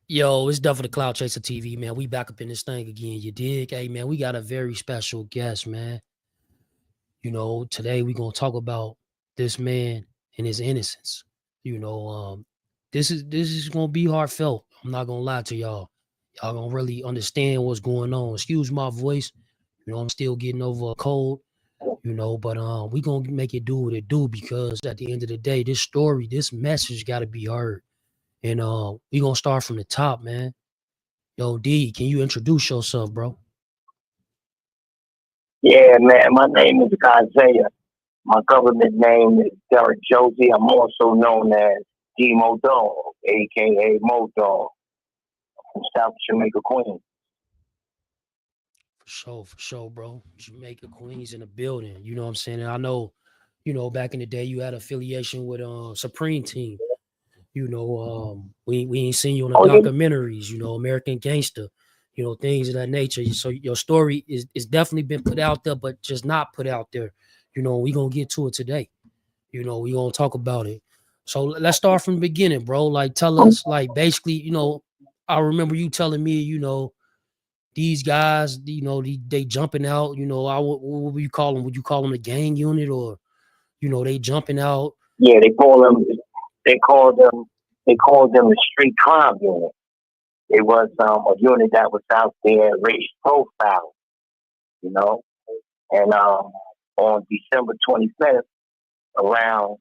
Yo, it's Duff for the Cloud Chaser TV, man. We back up in this thing again. You dig? Hey, man, we got a very special guest, man. Today we gonna talk about this man and his innocence. You know, this is gonna be heartfelt. I'm not gonna lie to y'all. Y'all gonna really understand what's going on. Excuse my voice. I'm still getting over a cold. But we gonna make it do what it do because at the end of the day, this story, this message got to be heard. And we gonna start from the top, man. Yo, D, can you introduce yourself, bro? Yeah, man. My name is Isaiah. My government name is Derek Josie. I'm also known as Demoe-Dog, aka Mo-Dog, from South Jamaica, Queens. For sure, bro. Jamaica Queens in the building. You know what I'm saying? And I know, back in the day you had affiliation with Supreme Team. We ain't seen you on the Oh yeah, documentaries, American Gangster, things of that nature. So your story is definitely been put out there, but just not put out there. We gonna get to it today. We gonna talk about it. So let's start from the beginning, bro. Like tell us, like basically, I remember you telling me, these guys, they jumping out. What would you call them? Would you call them a gang unit or they jumping out? yeah. They call them, they called them the street crime unit. It was a unit that was out there race profile, you know. And on December 25th, around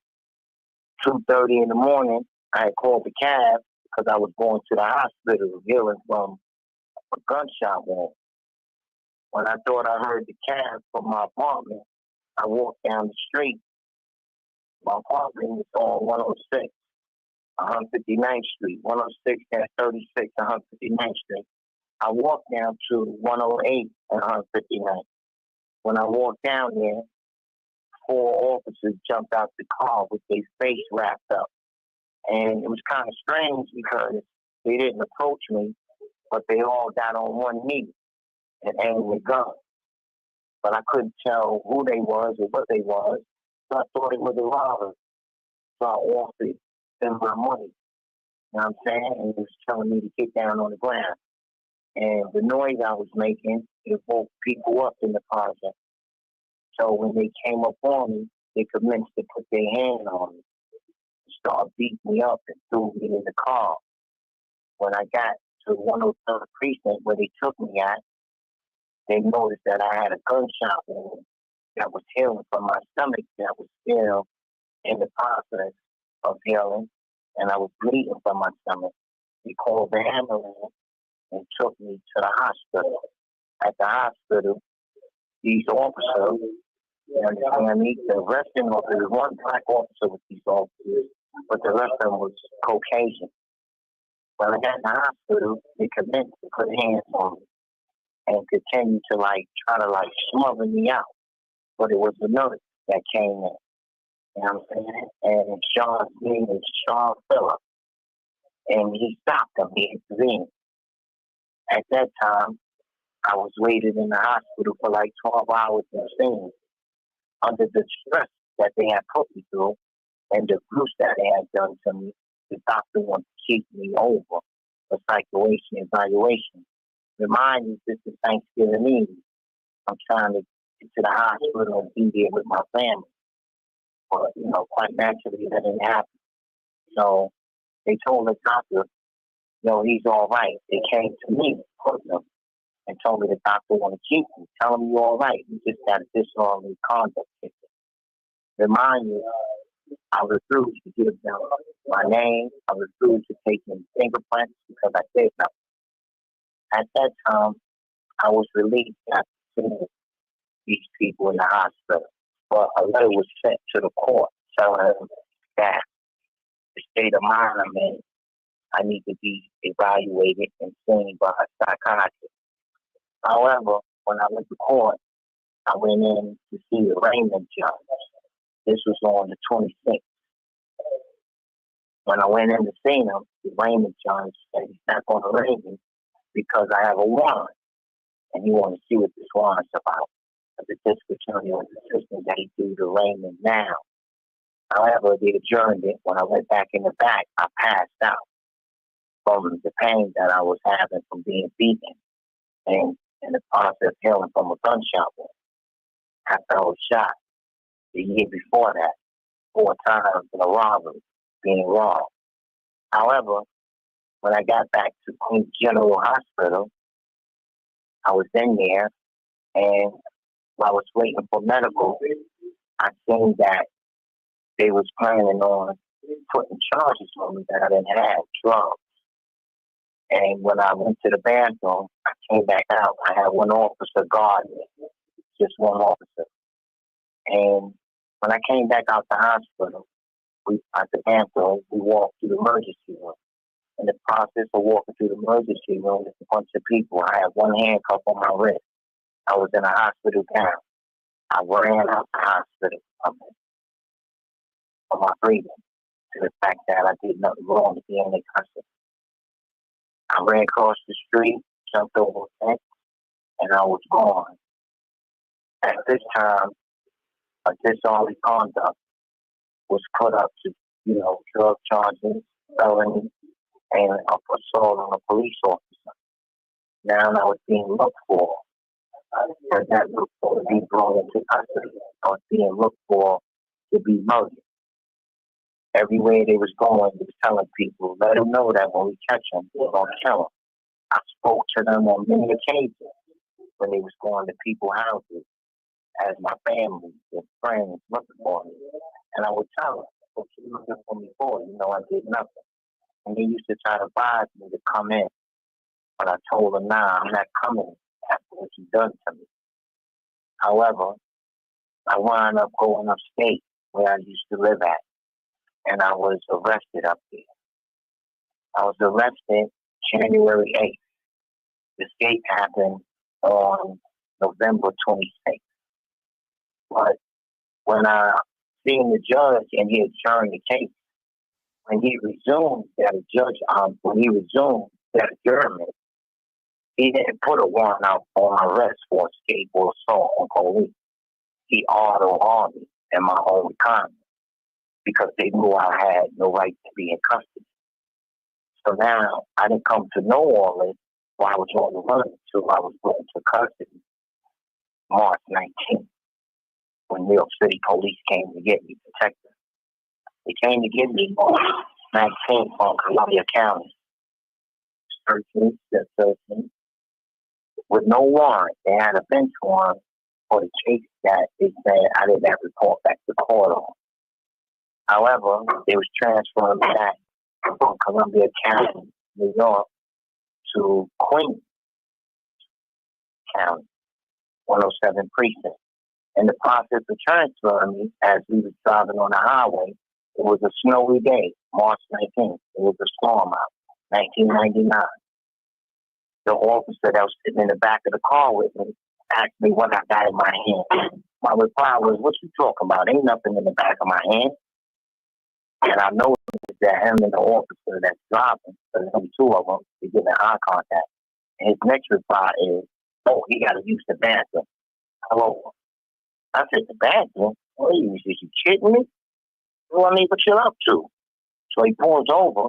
2:30 in the morning, I had called the cab because I was going to the hospital healing from a gunshot wound. When I thought I heard the cab from my apartment, I walked down the street. My apartment is on 106, 159th Street, 106 and 36, 159th Street. I walked down to 108 and 159th. When I walked down there, four officers jumped out the car with their face wrapped up. And it was kind of strange because they didn't approach me, but they all got on one knee and aimed the gun. But I couldn't tell who they was or what they was. So I thought it was a robber. So I offered them my money. You know what I'm saying? And he was telling me to get down on the ground. And the noise I was making, it woke people up in the project. So when they came up on me, they commenced to put their hand on me, start beating me up and threw me in the car. When I got to 103rd precinct where they took me at, they noticed that I had a gunshot wound that was healing from my stomach that was still in the process of healing, and I was bleeding from my stomach. They called the ambulance and took me to the hospital. At the hospital, these officers, you understand me, the rest of them, there was one black officer with these officers, but the rest of them was Caucasian. When I got in the hospital, they commenced to put hands on me and continue to try to smother me out. But it was the nurse that came in. You know what I'm saying? And Sean's name is Sean Phillips. And he stopped them. He intervened. At that time, I was waiting in the hospital for 12 hours in scene under the stress that they had put me through and the abuse that they had done to me. The doctor wanted to keep me over for psychoation evaluation. Remind me this is Thanksgiving Eve. I'm trying to get to the hospital and be there with my family. But, quite naturally, that didn't happen. So they told the doctor, he's all right. They came to me and told me the doctor want to keep me. Tell him you're all right. You just got a disorderly conduct ticket. Remind you, I refused to give them my name. I refused to take them fingerprints because I said no. At that time, I was released after seeing these people in the hospital. But a letter was sent to the court telling them that the state of mind I'm in, I need to be evaluated and seen by a psychiatrist. However, when I went to court, I went in to see the Raymond judge. This was on the 26th. When I went in to see him, the Raymond judge said he's not going to arraign me because I have a warrant, and he wanted to see what this warrant's about. The disciplinary system that he do to Raymond now. However, they adjourned it. When I went back in the back, I passed out. from the pain that I was having from being beaten and in the process healing from a gunshot wound after I was shot the year before that, 4 times in a robbery, being robbed. However, when I got back to Queens General Hospital, I was in there, and while I was waiting for medical, I seen that they was planning on putting charges on me that I didn't have, drugs. And when I went to the bathroom, I came back out. I had one officer guarding me, just one officer. And when I came back out the hospital, at the bathroom, we walked through the emergency room. In the process of walking through the emergency room, there's a bunch of people. I had one handcuff on my wrist. I was in a hospital gown. I ran out the hospital for my breathing, to the fact that I did nothing wrong to be in the custody. I ran across the street, jumped over a fence, and I was gone. At this time, a disorderly conduct was put up to, drug charges, felony, and assault on a police officer. Now I was being looked for. That looked for to be brought into custody. I was being looked for to be murdered. Everywhere they was going, they was telling people, let them know that when we catch them, we're going to kill them. I spoke to them on many occasions when they was going to people's houses as my family and friends looking for me. And I would tell them, what you looking for me for? I did nothing. And they used to try to advise me to come in. But I told them, nah, I'm not coming after what you've done to me. However, I wound up going upstate where I used to live at. And I was arrested up there. I was arrested January 8th. The escape happened on November 26th. But when I seen the judge and he adjourned the case, when he resumed that adjournment, he didn't put a warrant out on my arrest for escape or assault on police. He auto-armed me in my own economy because they knew I had no right to be in custody. So now I didn't come to know all this while I was on the run until I was put into custody March 19th, when New York City police came to get me, detectives. They came to get me on 19th from Columbia County, 13th, with no warrant. They had a bench warrant for the case that they said I didn't have to report back to court on. However, they was transferring me back from Columbia County, New York, to Queens County, 107 precinct. In the process of transferring me, as we was driving on the highway, it was a snowy day, March 19th. It was a storm out, 1999. The officer that was sitting in the back of the car with me asked me what I got in my hand. My reply was, what you talking about? Ain't nothing in the back of my hand. And I noticed that him and the officer that's driving, there's only two of them, they get in eye contact. And his next reply is, oh, he got to use the bathroom. Hello. I said, the bathroom? What are you kidding me? What I mean, what you up to? So he pulls over.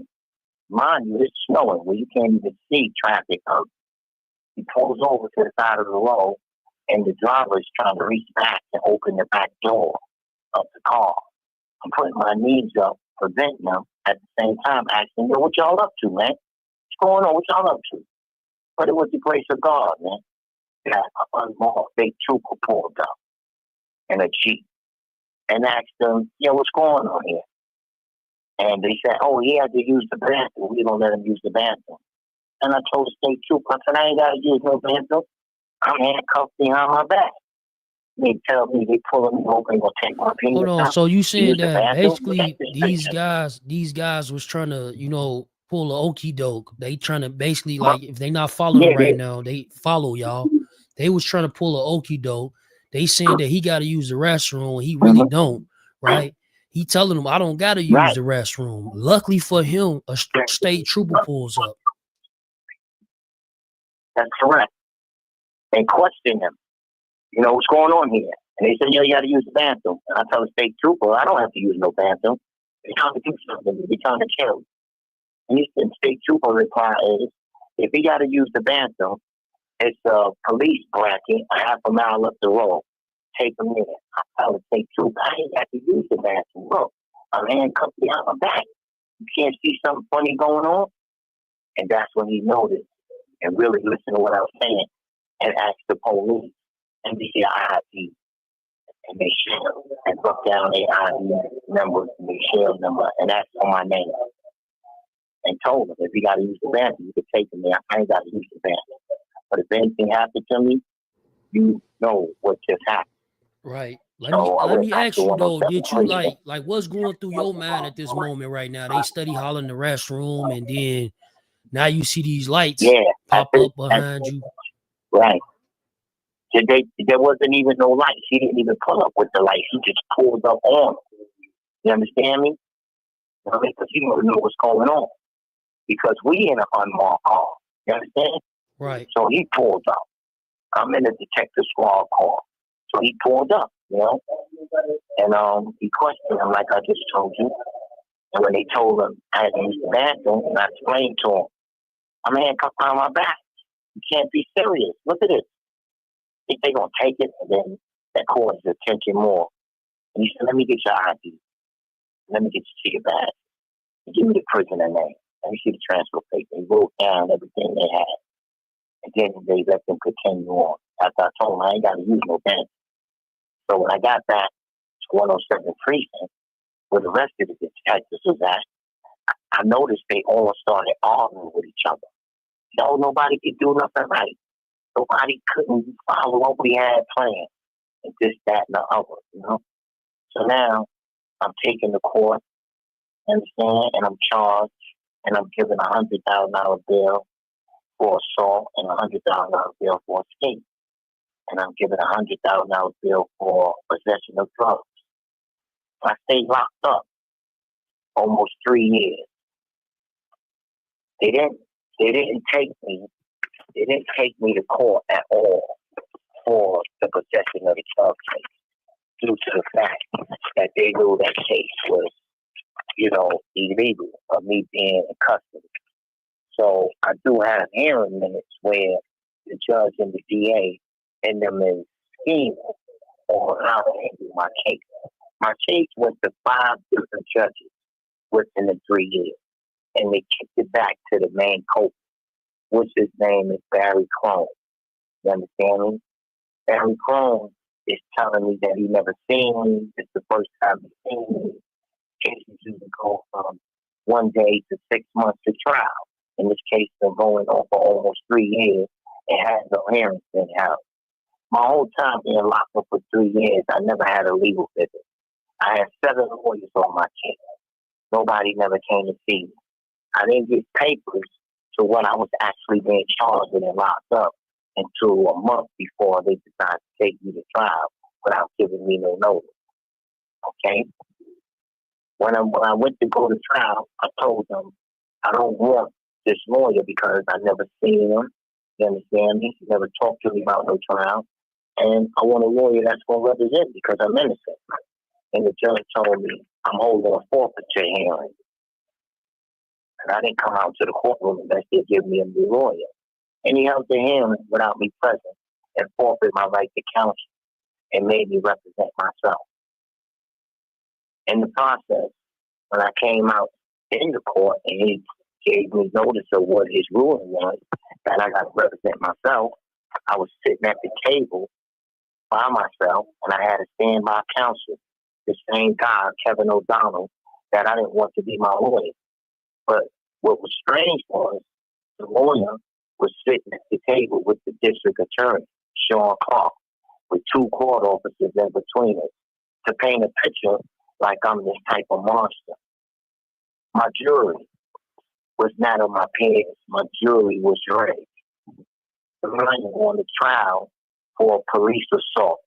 Mind you, it's snowing where you can't even see traffic out. He pulls over to the side of the road, and the driver is trying to reach back and open the back door of the car. I'm putting my knees up, preventing them, at the same time asking, yo, what y'all up to, man? What's going on? What y'all up to? But it was the grace of God, man. That an unmarked big trooper pulled up in a Jeep and asked them, yo, what's going on here? And they said, oh, he had to use the bathroom. We don't let him use the bathroom. And I told the state trooper, I said, I ain't got to use no bathroom. I'm handcuffed behind my back. They tell me they pulling me over and gonna take my penis. Hold on. So you saying that basically these these guys was trying to, pull a okey doke. They trying to basically, like, if they not following right now, they follow y'all. They was trying to pull a okey doke. They saying that he got to use the restroom. He really don't, right? He telling them, I don't got to use the restroom. Luckily for him, a state trooper pulls up. That's correct. They question him. You know, what's going on here? And they said, yeah, you got to use the bathroom. And I tell the state trooper, I don't have to use no bathroom. They're trying to do something. They're trying to kill me. And the state trooper reply is, if he got to use the bathroom, it's a police bracket a half a mile up the road. Take a minute. I tell the state trooper, I ain't got to use the bathroom. Look, a man comes behind my back. You can't see something funny going on? And that's when he noticed and really listened to what I was saying and asked the police. And they said, ID. And they share and broke down their ID number, their share number, and asked for my name. And told him, if you got to use the bathroom, you can take him there. I ain't got to use the bathroom. But if anything happened to me, you know what just happened. Right. So Let me ask you though, 107 did you like what's going through your mind at this moment right now? They study hall in the restroom, and then now you see these lights pop up behind you. Right. There wasn't even no lights. He didn't even pull up with the lights. He just pulled up on. You understand me? Because he didn't know what's going on. Because we in an unmarked car. You understand? Right. So he pulled up. I'm in a detective squad car. So he pulled up, you know? And he questioned him like I just told you. And when they told him I had to use the bathroom, and I explained to him, I'm handcuffed on my back. You can't be serious. Look at this. Think they're going to take it, and then that causes attention more. And he said, let me get your ID. Let me get you to your badge. Give me the prisoner name. Let me see the transfer paper. They wrote down everything they had. And then they let them continue on. After I told them I ain't got to use no badge. So when I got back to 107 precinct, where the rest of the detectives was at, I noticed they all started arguing with each other. No, nobody could do nothing right. Nobody couldn't follow what we had planned. And this, that, and the other, you know? So now I'm taking the court, understand, and I'm charged, and I'm given $100,000 bill for assault and $100,000 bill for escape. And I'm given $100,000 bill for possession of drugs. I stayed locked up almost 3 years. They didn't take me. They didn't take me to court at all for the possession of the drug case, due to the fact that they knew that case was, illegal of me being in custody. So I do have hearing minutes where the judge and the DA and them is scheming on how to handle my case. My case went to 5 different judges within the 3 years, and they kicked it back to the main culprit, which his name is Barry Crone. You understand me? Barry Crone is telling me that he never seen me. It's the first time he's seen me. Cases usually go from 1 day to 6 months to trial. In this case, been going on for almost 3 years and has no hearings been held. My whole time being locked up for 3 years, I never had a legal visit. I had 7 lawyers on my case. Nobody never came to see me. I didn't get papers to what I was actually being charged with and locked up until a month before they decided to take me to trial without giving me no notice. Okay? When I went to go to trial, I told them I don't want this lawyer because I never seen him. You understand me? He never talked to me about no trial. And I want a lawyer that's going to represent me because I'm innocent. And the judge told me I'm holding a forfeiture hearing. And I didn't come out to the courtroom unless they give me a new lawyer. And he held the hearing without me present and forfeited my right to counsel and made me represent myself. In the process, when I came out in the court and he gave me notice of what his ruling was, that I got to represent myself, I was sitting at the table by myself and I had to stand by counsel. The same guy, Kevin O'Donnell, that I didn't want to be my lawyer. But what was strange was the lawyer was sitting at the table with the district attorney, Sean Clark, with 2 court officers in between us to paint a picture like I'm this type of monster. My jury was not on my peers. My jury was ready. Running on the trial for police assault.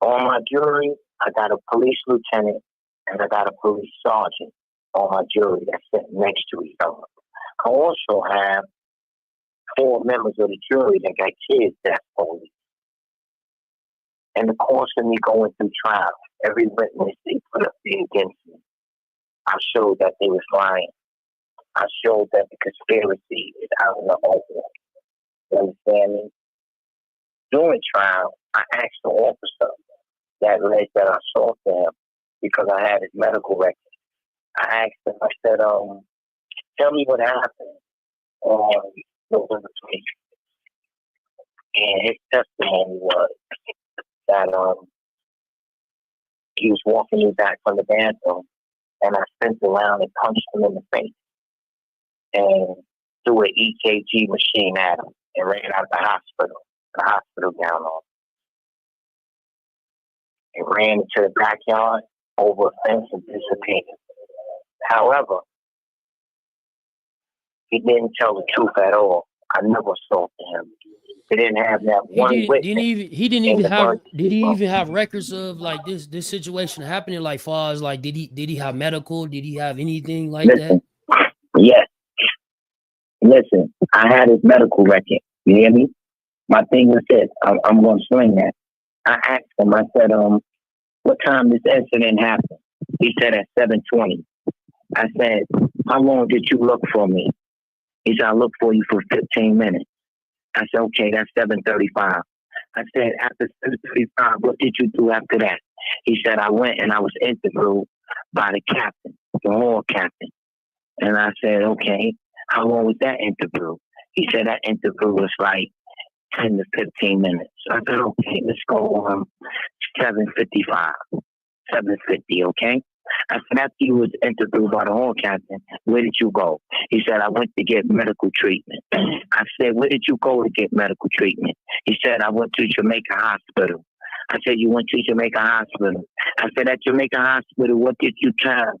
On my jury, I got a police lieutenant and I got a police sergeant on my jury that's sitting next to each other. I also have 4 members of the jury that got kids that's police. In the course of me going through trial, every witness they put up there against me, I showed that they was lying. I showed that the conspiracy is out in the open. You understand me? During trial, I asked the officer that led that I saw to him because I had his medical record. I asked him, I said, tell me what happened on November 20th. And his testimony was that he was walking me back from the bathroom, and I spent around and punched him in the face and threw an EKG machine at him and ran out of the hospital gown on. And ran into the backyard over a fence and disappeared. However, he didn't tell the truth at all. I never saw him. He didn't have that one witness. He didn't even have records of like this situation happening, like far as like did he have medical? Did he have anything like that? Yes. Listen, I had his medical record. You hear me? My thing was this. I'm going to explain that. I asked him, I said, what time this incident happened? He said at 7:20. I said, how long did you look for me? He said, I looked for you for 15 minutes. I said, okay, that's 7:35. I said, after 7:35, what did you do after that? He said, I went and I was interviewed by the captain, the hall captain. And I said, okay, how long was that interview? He said that interview was like 10 to 15 minutes. I said, okay, let's go on 7:55, 7:50, okay? I said, after you was interviewed by the hall captain, where did you go? He said, I went to get medical treatment. I said, where did you go to get medical treatment? He said, I went to Jamaica Hospital. I said, you went to Jamaica Hospital. I said, at Jamaica Hospital, what did you tell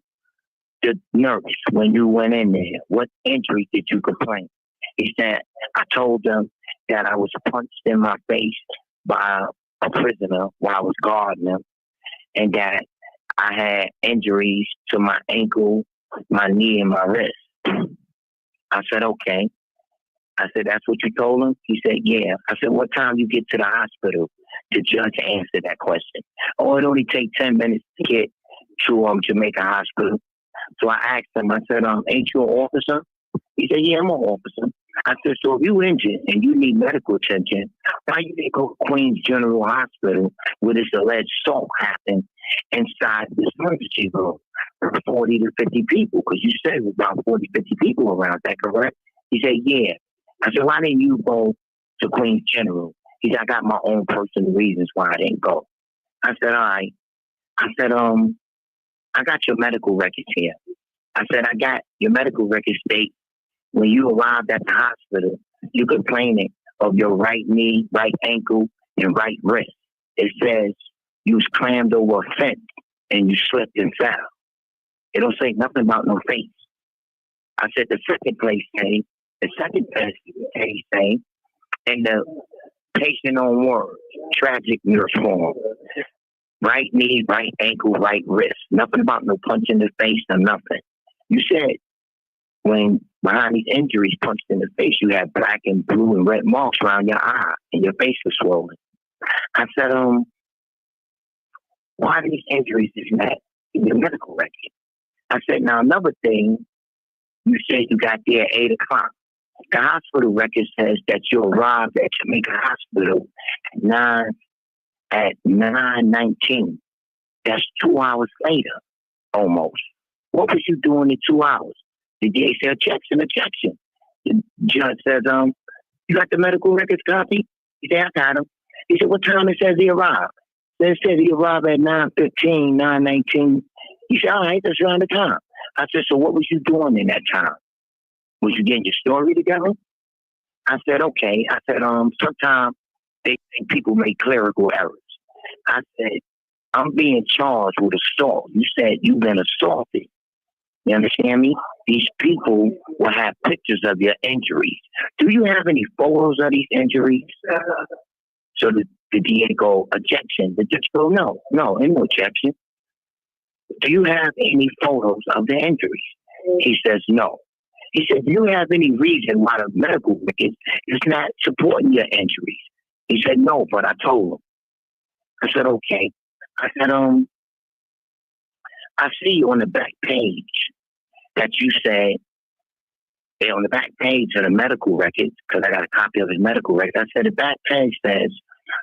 the nurse when you went in there? What injury did you complain? He said, I told them that I was punched in my face by a prisoner while I was guarding him, and that I had injuries to my ankle, my knee, and my wrist. I said, okay. I said, that's what you told him? He said, yeah. I said, what time you get to the hospital? The judge answered that question. Oh, it only takes 10 minutes to get to Jamaica Hospital. So I asked him, I said, ain't you an officer? He said, yeah, I'm an officer. I said, so if you injured and you need medical attention, why you didn't go to Queens General Hospital where this alleged assault happened inside this emergency room for 40 to 50 people? Because you said it was about 40, 50 people around, is that correct? He said, yeah. I said, why didn't you go to Queens General? He said, I got my own personal reasons why I didn't go. I said, all right. I said, I got your medical records here. I said, I got your medical records state when you arrived at the hospital, you complaining of your right knee, right ankle, and right wrist. It says you was crammed over a fence and you slipped and fell. It don't say nothing about no face. I said the second place say, and the patient on words, tragic nurse form. Right knee, right ankle, right wrist. Nothing about no punch in the face or nothing. You said when behind these injuries punched in the face, you had black and blue and red marks around your eye and your face was swollen. I said, why these injuries is not in your medical record? I said, now another thing, you said you got there at 8 o'clock. The hospital record says that you arrived at Jamaica Hospital at 9:19. That's 2 hours later, almost. What was you doing in 2 hours? The DA said, objection. The judge says, you got the medical records copy? He said, I got him. He said, what time it says he arrived? It said he arrived at 9:15, 9:19. He said, all right, that's around the time. I said, so what was you doing in that time? Was you getting your story together? I said, okay. I said, sometimes they think people make clerical errors. I said, I'm being charged with assault. You said you've been assaulted. You understand me? These people will have pictures of your injuries. Do you have any photos of these injuries? So the DA go, objection. The judge go, no, ain't no objection. Do you have any photos of the injuries? He says, no. He said, do you have any reason why the medical record is not supporting your injuries? He said, no, but I told him. I said, okay. I said, I see on the back page that you said And on the back page of the medical records, because I got a copy of his medical records, I said the back page says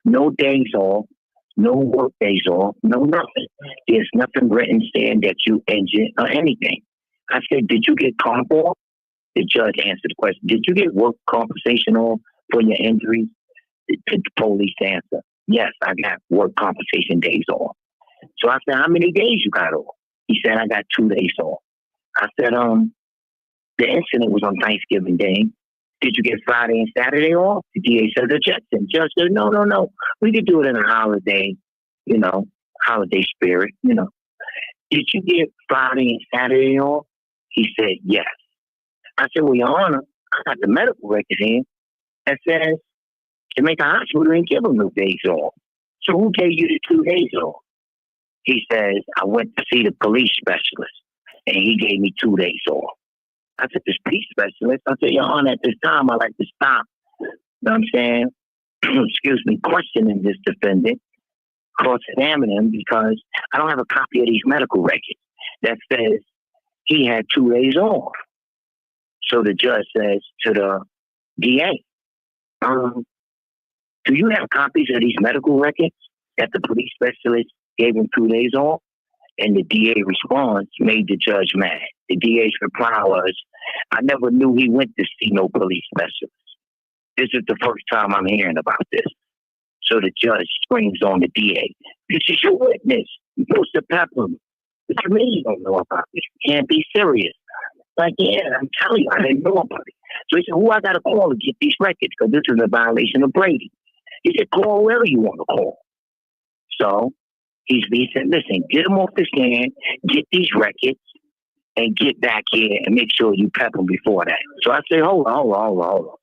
no days off, no work days off, no nothing. There's nothing written saying that you injured or anything. I said, did you get comp off? The judge answered the question. Did you get work compensation off for your injuries? The police answer, yes, I got work compensation days off. So I said, how many days you got off? He said, I got 2 days off. I said, the incident was on Thanksgiving Day. Did you get Friday and Saturday off? The DA said, objection. Judge said, no. We could do it in a holiday, holiday spirit, Did you get Friday and Saturday off? He said, yes. I said, well, Your Honor, I got the medical record in that says Jamaica Hospital didn't give him no days off. So who gave you the 2 days off? He says, I went to see the police specialist, and he gave me 2 days off. I said, this police specialist? I said, Your Honor, at this time, I like to stop, you know what I'm saying, excuse me, questioning this defendant, cross-examining him, because I don't have a copy of these medical records that says he had 2 days off. So the judge says to the DA, do you have copies of these medical records that the police specialist gave him 2 days off? And the DA response made the judge mad. The DA's reply was, I never knew he went to see no police specialist. This is the first time I'm hearing about this. So the judge screams on the DA, this is your witness. You're supposed to pepper him. What you mean you don't know about this? You can't be serious. Like, yeah, I'm telling you, I didn't know about it. So he said, who I got to call to get these records? Because this is a violation of Brady. He said, call whoever you want to call. So he said, listen, get them off the stand, get these records, and get back here and make sure you pep them before that. So I said, hold on.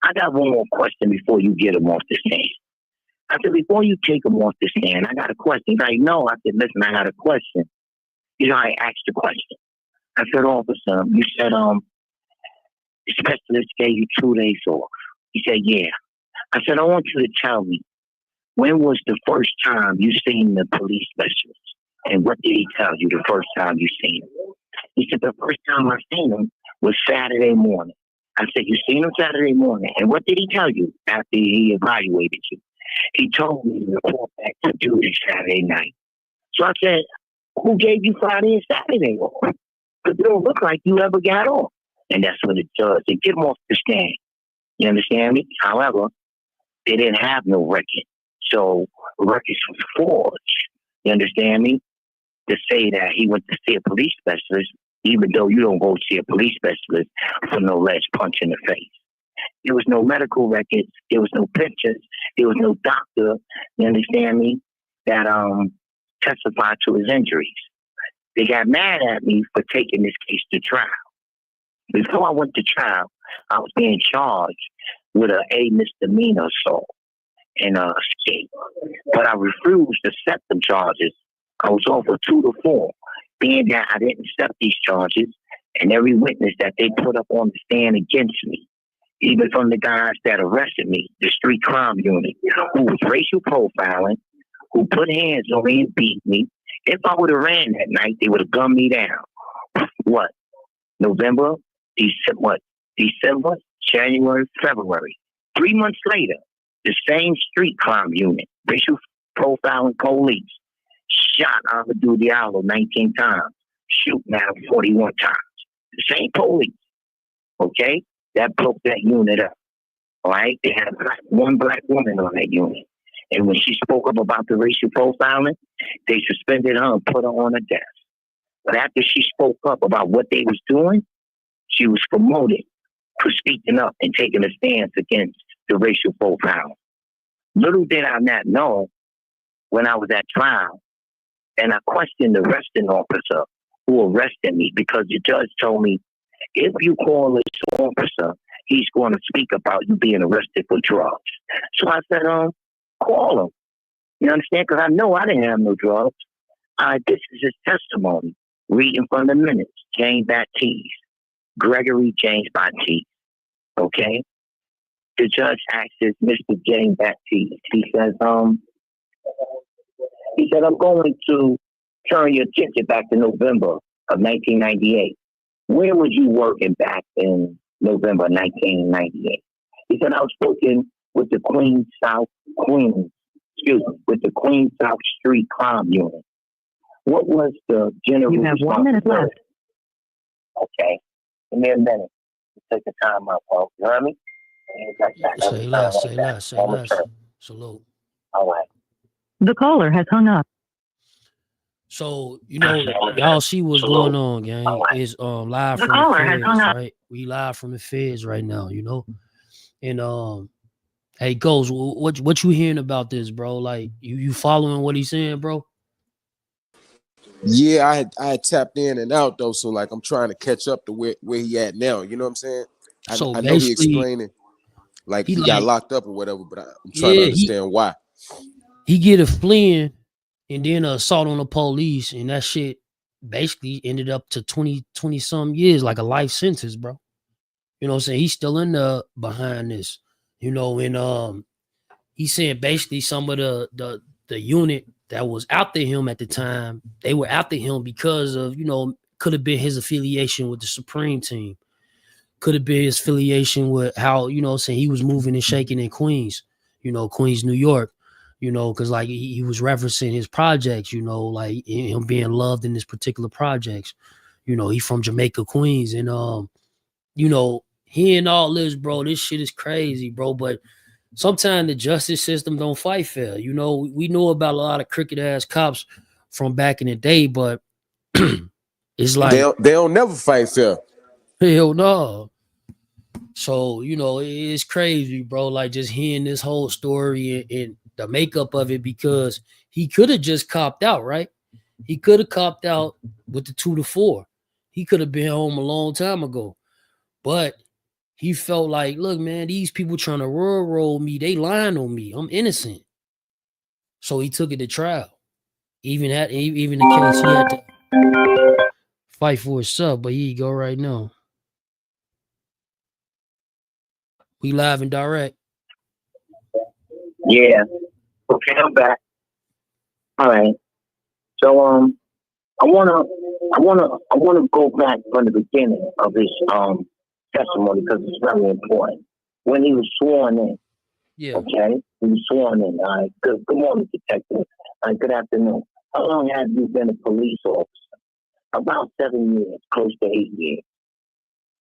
I got one more question before you get them off the stand. I said, before you take them off the stand, I got a question. He's like, no. I said, listen, I got a question. I asked the question. I said, officer, you said the specialist gave you 2 days off. He said, yeah. I said, I want you to tell me, when was the first time you seen the police specialist? And what did he tell you the first time you seen him? He said, the first time I seen him was Saturday morning. I said, you seen him Saturday morning. And what did he tell you after he evaluated you? He told me to report back to duty Saturday night. So I said, who gave you Friday and Saturday off? Because it don't look like you ever got off. And that's when the judge said, get him off the stand. You understand me? However, they didn't have no record. So records was forged. You understand me? To say that he went to see a police specialist, even though you don't go see a police specialist for no alleged punch in the face. There was no medical records. There was no pictures. There was no doctor, you understand me, that testified to his injuries. They got mad at me for taking this case to trial. Before I went to trial, I was being charged with a misdemeanor assault and escape. But I refused to accept them charges. I was offered 2 to 4. Being that I didn't accept these charges, and every witness that they put up on the stand against me, even from the guys that arrested me, the street crime unit, who was racial profiling, who put hands on me and beat me. If I would have ran that night, they would have gunned me down. What? November, December, January, February. 3 months later, the same street crime unit, racial profiling police, shot Amadou Diallo 19 times, shooting at him 41 times. The same police, okay? That broke that unit up, all right? They had one black woman on that unit. And when she spoke up about the racial profiling, they suspended her and put her on a desk. But after she spoke up about what they was doing, she was promoted for speaking up and taking a stance against the racial profiling. Little did I not know when I was at trial, and I questioned the arresting officer who arrested me, because the judge told me, if you call this officer, he's going to speak about you being arrested for drugs. So I said, call him. You understand? Because I know I didn't have no drugs. This is his testimony. Reading from the minutes. James Baptiste. Gregory James Baptiste. Okay? The judge asks Mr. James Baptiste. He says, I'm going to turn your attention back to November of 1998. Where was you working back in November 1998. He said, I was working with the with the Queens South Street Crime Unit. What was the general You have 1 minute left. Okay. Give me a minute. Take the time up, folks. You heard me? Say less, say less, say less. Salute. All right. The caller has hung up. So, y'all see what's going on, gang. It's live from the feds, right? We live from the feds right now, And hey, Ghost, what you hearing about this, bro? Like, you following what he's saying, bro? Yeah, I had tapped in and out though, so like I'm trying to catch up to where he at now. You know what I'm saying? I know he explaining like he got locked up or whatever, but I'm trying to understand why. He get a fleeing and then an assault on the police, and that shit basically ended up to 20 some years, like a life sentence, bro. You know what I'm saying? He's still in the behind this, and he's saying basically some of the unit that was after him at the time, they were after him because of, could have been his affiliation with the Supreme Team. Could have been his affiliation with how, he was moving and shaking in Queens, Queens, New York, because like he was referencing his projects, like him being loved in this particular projects. He from Jamaica, Queens. And, hearing all this, bro, this shit is crazy, bro. But sometimes the justice system don't fight fair. We know about a lot of crooked ass cops from back in the day, but it's like they don't never fight fair. Hell no. So, it's crazy, bro. Like just hearing this whole story and the makeup of it, because he could have just copped out, right? He could have copped out with the 2 to 4. He could have been home a long time ago. But he felt like, look, man, these people trying to railroad me. They lying on me. I'm innocent. So he took it to trial. Even the case, he had to fight for himself. But here you go right now. We live and direct. Yeah. Okay, I'm back. All right. So I wanna go back from the beginning of his testimony because it's very important. When he was sworn in. Yeah. Okay. He was sworn in. All right. Good morning, detective. Good afternoon. How long have you been a police officer? About 7 years, close to 8 years.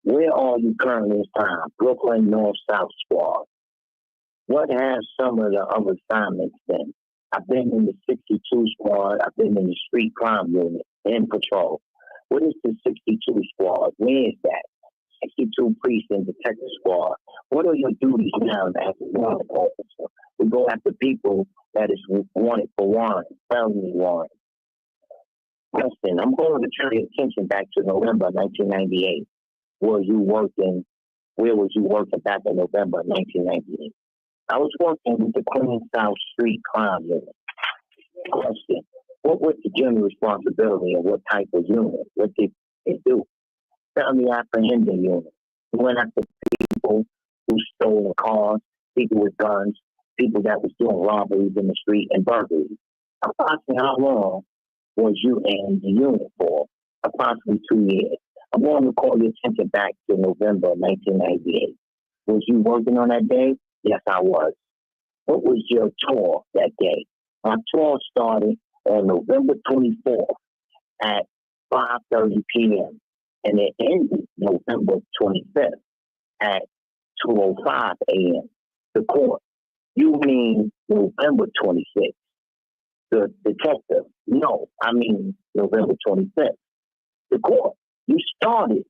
Where are you currently in time? Brooklyn North South Squad. What have some of the other assignments been? I've been in the 62 squad. I've been in the street crime unit in patrol. What is the 62 squad? Where is that? 62 precinct detective squad. What are your duties now as a warrant officer? We go after people that is wanted for warrant, felony warrant. Question, I'm going to turn your attention back to November 1998. Where was you working back in November 1998? I was working with the Queens South Street Crime Unit. Question, what was the general responsibility and what type of unit? What did it do? Family apprehending unit. We went after people who stole cars, people with guns, people that was doing robberies in the street and burglaries. Approximately how long was you in the unit for? Approximately 2 years. I'm going to call your attention back to November 1998. Was you working on that day? Yes, I was. What was your tour that day? My tour started on November 24th at 5:30 p.m. and it ended November 25th at 2:05 a.m. The court. You mean November 26th? The detective. No, I mean November 25th. The court. You started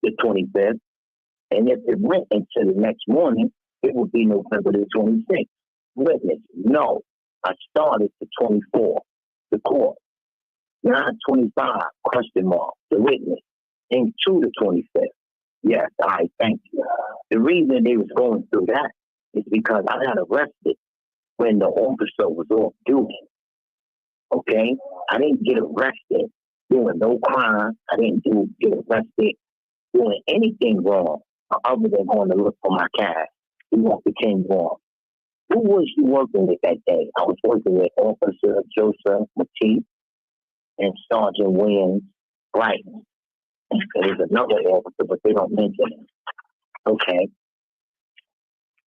the 25th, and if it went into the next morning, it would be November the 26th. Witness. No, I started the 24th. The court. 9:25, question mark. The witness. Into the 25th. Yes, I thank you. The reason they was going through that is because I got arrested when the officer was off duty. Okay? I didn't get arrested doing no crime. I didn't get arrested doing anything wrong other than going to look for my cash. We want the king wrong. Who was you working with that day? I was working with Officer Joseph Matisse and Sergeant Williams Brighton. There's another officer, but they don't mention him. Okay,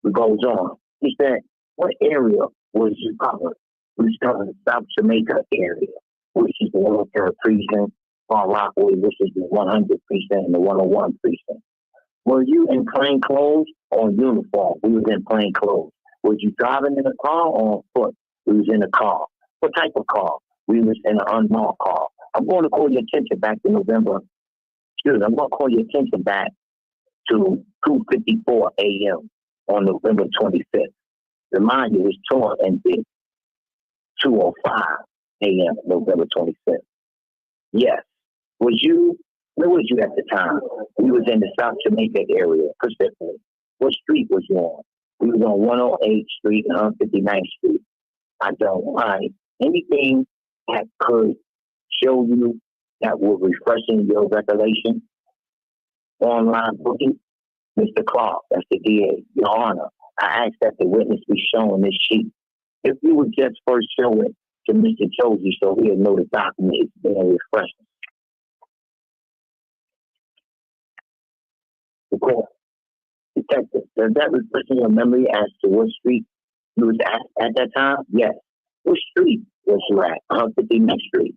it goes on. He said, what area was you covered? We was covering the South Jamaica area, which is the military precinct, Far Rockaway, which is the 100 precinct and the 101 precinct. Were you in plain clothes or uniform? We was in plain clothes. Was you driving in a car or on foot? We was in a car. What type of car? We was in an unmarked car. I'm going to call your attention back to November. I'm going to call your attention back to 2:54 a.m. on November 25th. Remind you, it was torn and big. 2:05 a.m. November 25th. Yes. Where was you at the time? We was in the South Jamaica area, Pacifically. What street was you on? We was on 108th Street and 159th Street. I don't mind anything that could show you that will refreshing your recollection. Online booking, Mr. Clark, that's the DA, Your Honor. I ask that the witness be shown this sheet. If you would just first show it to Mr. Josie so he'll know the document is being refreshing. The court. Detective, does that refresh your memory as to what street you was at that time? Yes. What street was you at? 159th Street.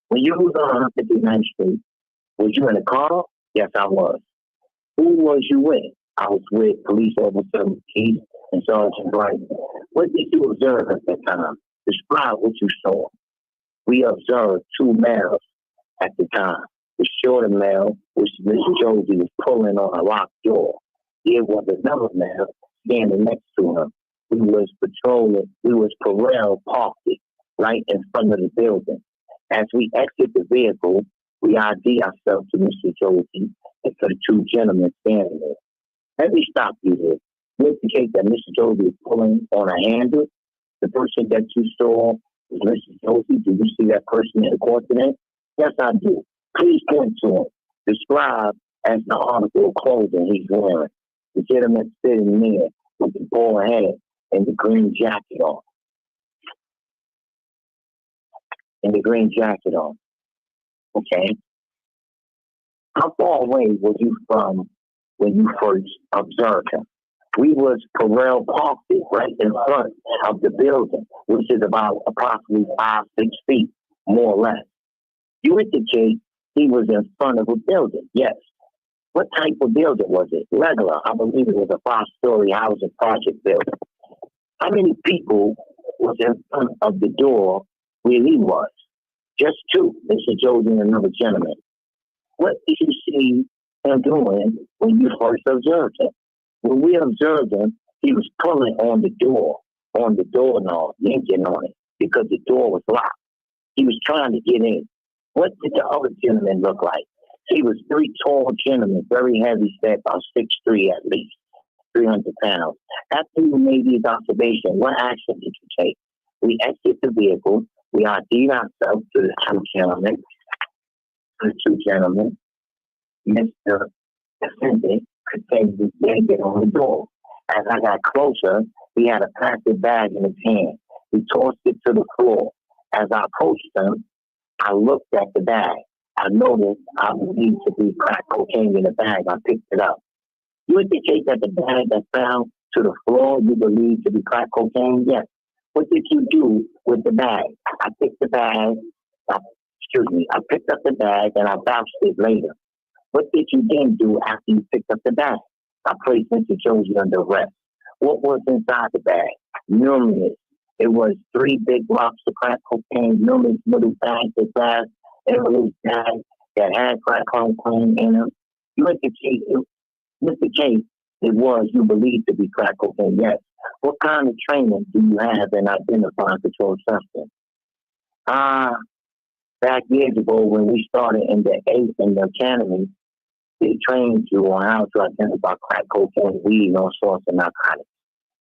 When you was on 159th Street, was you in a car? Yes, I was. Who was you with? I was with police officer Keith and Sergeant Bright. What did you observe at that time? Describe what you saw. We observed two males at the time. The shorter male, which Mr. Josie was pulling on a locked door. There was another male standing next to him. We was parallel parked right in front of the building. As we exit the vehicle, we ID ourselves to Mr. Josie and to the two gentlemen standing there. Let me stop you here. You indicate that Mr. Josie was pulling on a handle. The person that you saw was Mr. Josie. Do you see that person in the court today? Yes, I do. Please point to him. Describe as the article of clothing he's wearing. The gentleman sitting there with the bald head and the green jacket on. Okay. How far away were you from when you first observed him? We was parallel parked right in front of the building, which is about approximately 5-6 feet, more or less. You indicate he was in front of a building. Yes. What type of building was it? Regular. I believe it was a 5-story housing project building. How many people was in front of the door where he was? Just two, Mr. Josie and another gentleman. What did you see him doing when you first observed him? When we observed him, he was pulling on the doorknob, yanking on it, because the door was locked. He was trying to get in. What did the other gentleman look like? He was 3 tall gentlemen, very heavy set, about 6'3" at least, 300 pounds. After you made these observations, what action did you take? We exit the vehicle. We ID'd ourselves to the two gentlemen. Mr. Defendant continued yanking on the door. As I got closer, he had a plastic bag in his hand. He tossed it to the floor. As I approached him, I looked at the bag. I noticed I believed to be crack cocaine in the bag. I picked it up. You indicate that the bag that fell to the floor you believe to be crack cocaine? Yes. What did you do with the bag? I picked up the bag and I vouched it later. What did you then do after you picked up the bag? I placed Mr. Josie under arrest. What was inside the bag? Numerous. It was 3 big rocks of crack cocaine, numerous little bags of glass, and a little bag that had crack cocaine in them. You indicate, Mr. Case, it was you believed to be crack cocaine, yes. What kind of training do you have in identifying controlled substance? Back years ago when we started in the 8th in the academy, they trained you on how to identify crack cocaine, weed, and all sorts of narcotics.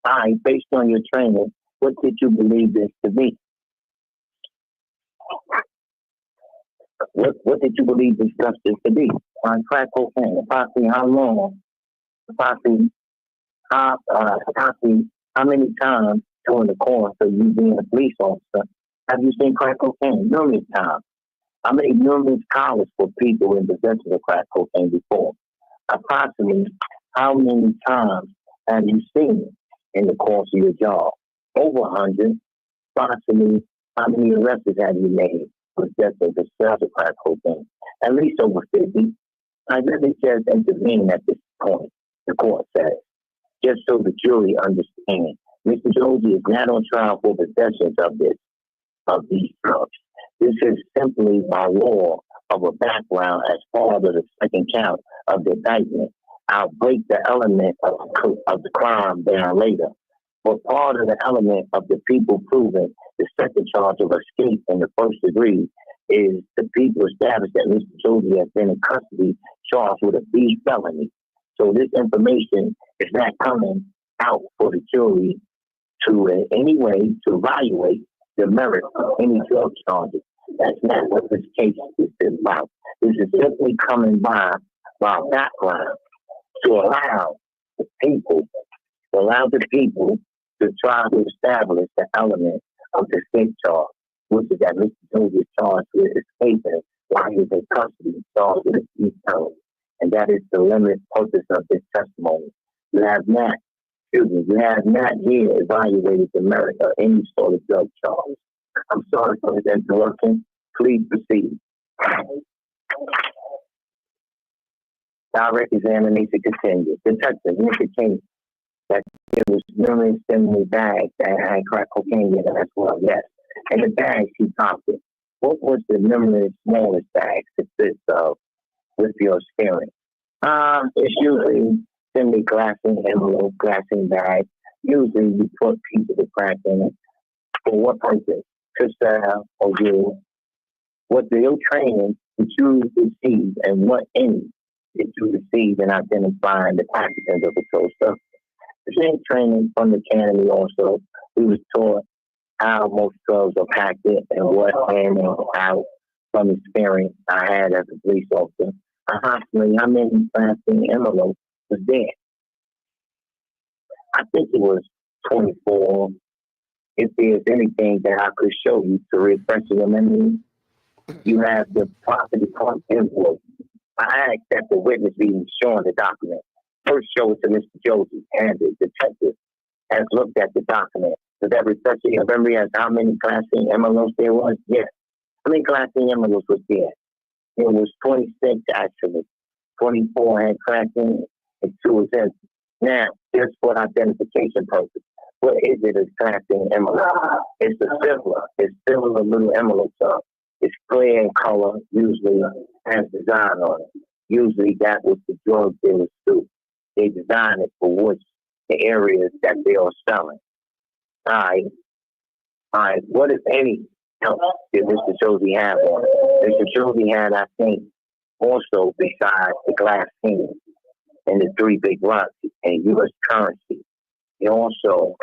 All right, based on your training, what did you believe this to be? What did you believe this substance to be? On crack cocaine, approximately how long? Approximately how many times during the course of you being a police officer have you seen crack cocaine? Numerous times. How many numerous collars for people in possession of crack cocaine before? Approximately how many times have you seen it in the course of your job? Over 100. Approximately, how many arrests have you made for just the sales of crack cocaine? At least over 50. I really just intervene at this point, the court says, just so the jury understands. Mr. Josie is not on trial for possession of these drugs. This is simply by law of a background as part of the second count of the indictment. I'll break the element of the crime down later. But part of the element of the people proving the second charge of escape in the first degree is the people established that Mr. Josie has been in custody charged with a B felony. So this information is not coming out for the jury to in any way to evaluate the merit of any drug charges. That's not what this case is about. This is simply coming by background to allow the people to try to establish the element of the escape charge, which is that Mr. Josie is charged with escaping while he was in custody, charged with a B felony. And that is the limited purpose of this testimony. You have not here evaluated the merit of any sort of drug charge. I'm sorry for this interruption. Please proceed. Direct examination continues. Detective indicates that there was numerous similar bags that had crack cocaine in it as well. Yes. And the bags he popped it. What was the numerous smallest bags consist of with your experience? It's usually semi-glassine envelope, glassine bag. Usually you put pieces of crack in it. For what purpose? To sell or use. What your training did you receive and what in did you receive in identifying the pathogens of controlled substance? The same training from the academy also. We was taught how most drugs are packed in and what in and out from experience I had as a police officer. Approximately how many plastic envelopes was there? I think it was 24. If there's anything that I could show you to refresh your memory, you have the property part envelope. I asked that the witness be shown the document. First, show it to Mr. Josie, and the detective has looked at the document. Does that refresh your memory as how many plastic envelopes there was? Yes. How many plastic envelopes was there? It was 26 actually. 24 had crack in it, and 2 was empty. Now, just for identification purposes, what is it as plastic envelope? It's a similar. It's similar little envelopes up. It's clear in color, usually has design on it. Usually that was the drug dealers do. They design it for which the areas that they are selling. All right. What if any else did Mr. Josie have on it? Mr. Josie had, I think, also besides the glass cane and the 3 big rocks and U.S. currency. He also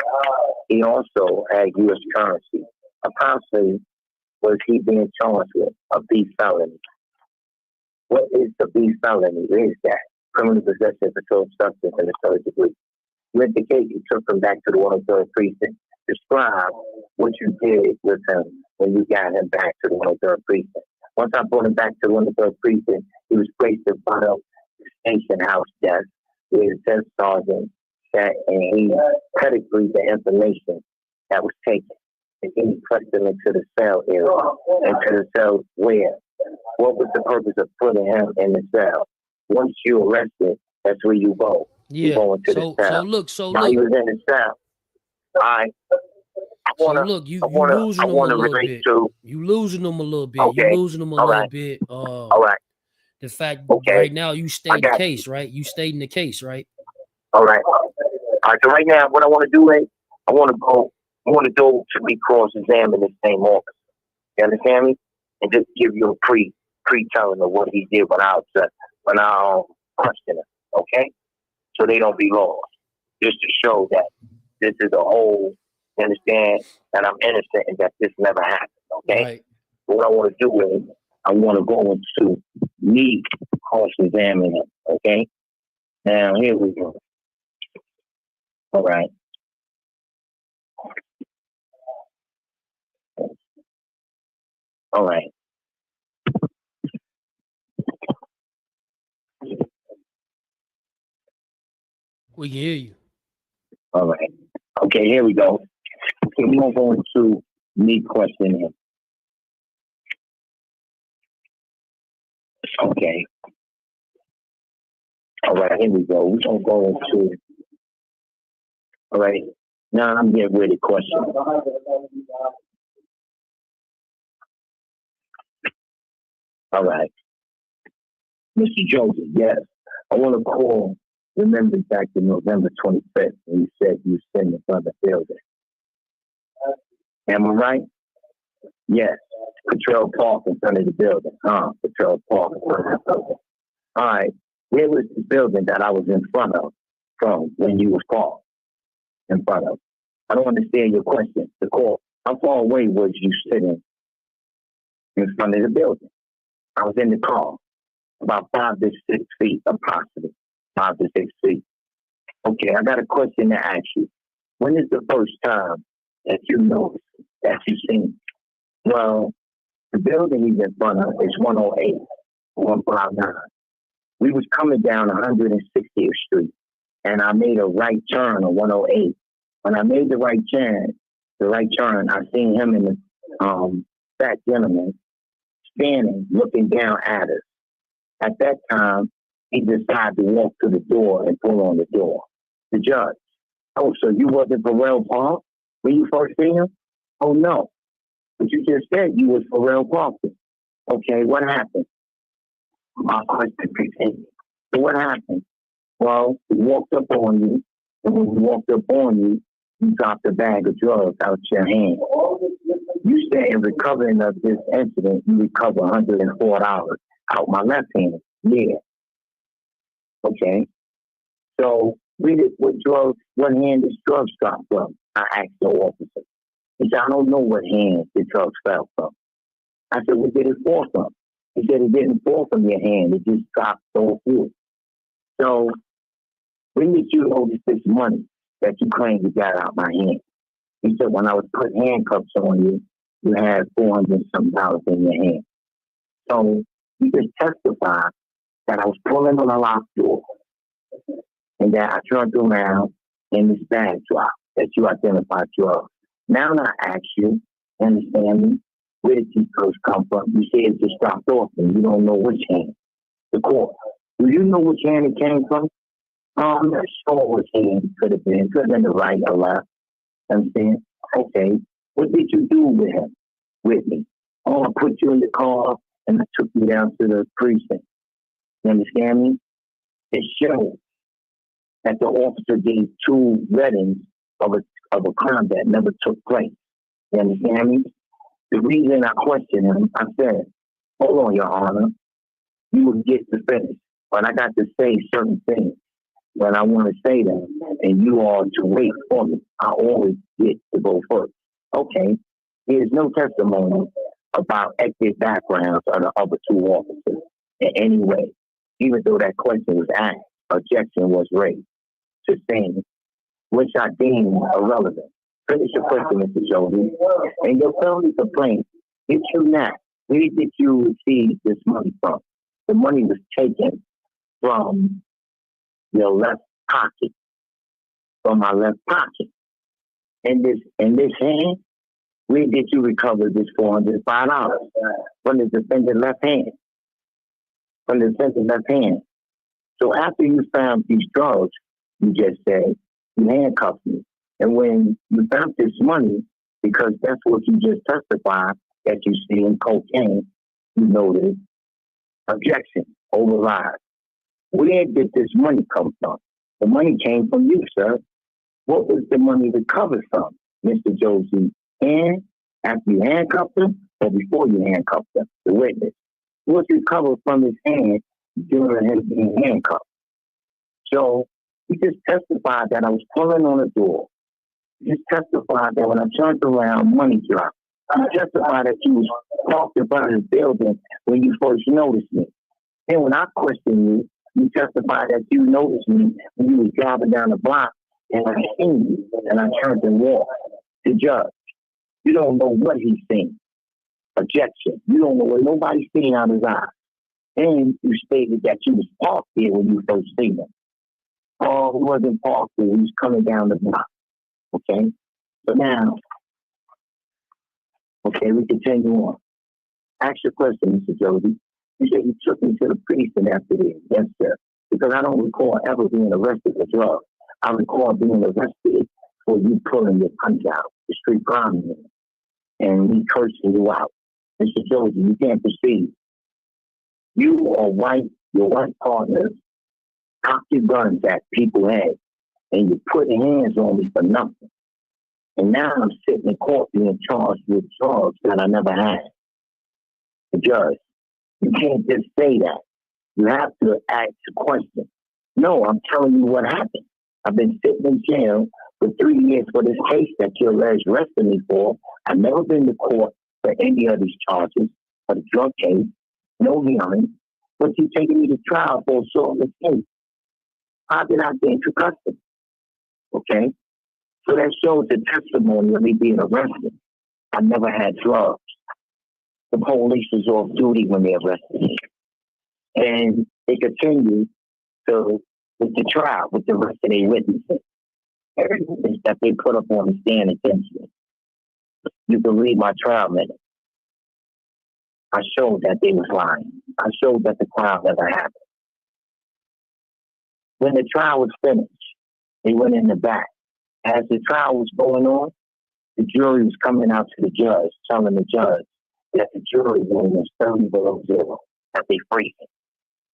had U.S. currency. Apparently, was he being charged with a B felony? What is the B felony? What is that? Criminal possession of controlled substance in the 3rd degree. You indicate you took him back to the 103rd precinct. Describe what you did with him when you got him back to the 103rd precinct. Once I brought him back to the 103rd precinct, he was placed in front of the station house desk where the test sergeant sat and he pedigreed the information that was taken. And he pressed him into the cell area, into the cell where? What was the purpose of putting him in the cell? Once you arrested, that's where you go. Yeah. You go into the cell. So While look. you was in the cell, you losing them a little bit. You losing them a little bit. Okay. You losing them a little bit. All right. The fact okay. Right now you stay in the case, right? You stayed in the case, right? All right. So right now, what I want to do is I want to go to be cross-examine this same officer. You understand me? And just give you a pre-telling of what he did when I question him. Okay? So they don't be lost. Just to show that this is a whole. You understand that I'm innocent and that this never happened. Okay? Right. But what I want to do is I want to go into me cross-examining him. Okay? Now here we go. All right. All right. We can hear you. All right. Okay, here we go. Okay, we're going to go into me questioning. Okay. All right, here we go. We're going to go into. All right. Now I'm getting ready to question. All right. Mr. Joseph, yes. I want to call, remember back to November 25th when you said you sent in front of the building. Am I right? Yes. Patrol Park in front of the building. Patrol Park in front of the building. All right. Where was the building that I was in front of from when you was called in front of? I don't understand your question. The call. How far away was you sitting in front of the building? I was in the car, about 5 to 6 feet, approximately 5 to 6 feet. Okay, I got a question to ask you. When is the first time that you noticed, that you seen? Well, the building he's in front of is 108, 159. We was coming down 160th Street, and I made a right turn on 108. When I made the right turn, I seen him and the fat gentleman standing, looking down at us. At that time, he decided to walk to the door and pull on the door. The judge, oh, so you wasn't Pharrell Park when you first seen him? Oh, no. But you just said you was Pharrell Parker. Okay, what happened? My question continued. So what happened? Well, he walked up on you, and when he walked up on you, you dropped a bag of drugs out your hand. You said in recovering of this incident, you recovered $104 out my left hand. Yeah. Okay. So read it with drugs. What hand this drugs dropped from? I asked the officer. He said, I don't know what hand the drugs fell from. I said, where did it fall from? He said, it didn't fall from your hand. It just dropped off you. So when did you notice this money that you claimed you got out my hand? He said, when I was putting handcuffs on you, you had $400-something in your hand. So he just testified that I was pulling on a locked door and that I turned around and this bag dropped that you identified drugs. Now I ask you, understand me, where did these drugs come from? You say it just dropped off and you don't know which hand. The court. Do you know which hand it came from? I'm not sure which hand it could have been. It could have been the right or left. Understand? Okay. What did you do with him? With me? Oh, I put you in the car and I took you down to the precinct. You understand me? It shows that the officer gave 2 readings of a crime that never took place. You understand me? The reason I questioned him, I said, hold on, Your Honor. You will get to finish. But I got to say certain things when I want to say them, and you are to wait for me. I always get to go first. Okay. There's no testimony about active backgrounds of the other 2 officers in any way. Even though that question was asked, objection was raised to saying, which I deem irrelevant. Finish your question, Mr. Jody. And your felony complaint, if you not, where did you receive this money from? The money was taken from your left pocket, from my left pocket. In this hand, where did you recover this $405? From the defendant's left hand. From the defendant's left hand. So after you found these drugs, you just said, you handcuffed me. And when you found this money, because that's what you just testified, that you see in cocaine, you noted, objection, override. Where did this money come from? The money came from you, sir. What was the money recovered from, Mr. Josie? And after you handcuffed him, or before you handcuffed him, the witness? What was recovered from his hand during him being handcuffed? So he just testified that I was pulling on the door. He just testified that when I turned around, money dropped. He testified that you was parked in front of the building when you first noticed me. Then when I questioned you, you testified that you noticed me when you was driving down the block and I seen you and I turned and walked. The judge, you don't know what he's seen. Objection. You don't know what nobody's seen out of his eyes. And you stated that you was parked there when you first seen him. Oh, he wasn't parked. He was coming down the block. Okay? So now, okay, we continue on. Ask your question, Mr. Jody. You said you took me to the precinct after this. Yes, sir. Because I don't recall ever being arrested for drugs. I recall being arrested for you pulling your punch out, the street crime unit, and me cursing you out. Mr. Jody, you can't proceed. You are white, your white partners cock your guns at people's heads, and you put hands on me for nothing. And now I'm sitting in court being charged with drugs that I never had. The judge, you can't just say that. You have to ask a question. No, I'm telling you what happened. I've been sitting in jail for 3 years for this case that you're arresting me for. I've never been to court for any of these charges, for the drug case, no hearing, but you're taking me to trial for assault and case. How did I get into custody? Okay? So that shows the testimony of me being arrested. I never had drugs. The police was off duty when they arrested me. And they continued to with the trial, with the rest of their witnesses. Every witness that they put up on the stand against me, you can read my trial minutes. I showed that they was lying. I showed that the trial never happened. When the trial was finished, they went in the back. As the trial was going on, the jury was coming out to the judge, telling the judge that the jury room was 30 below zero, that they freezing.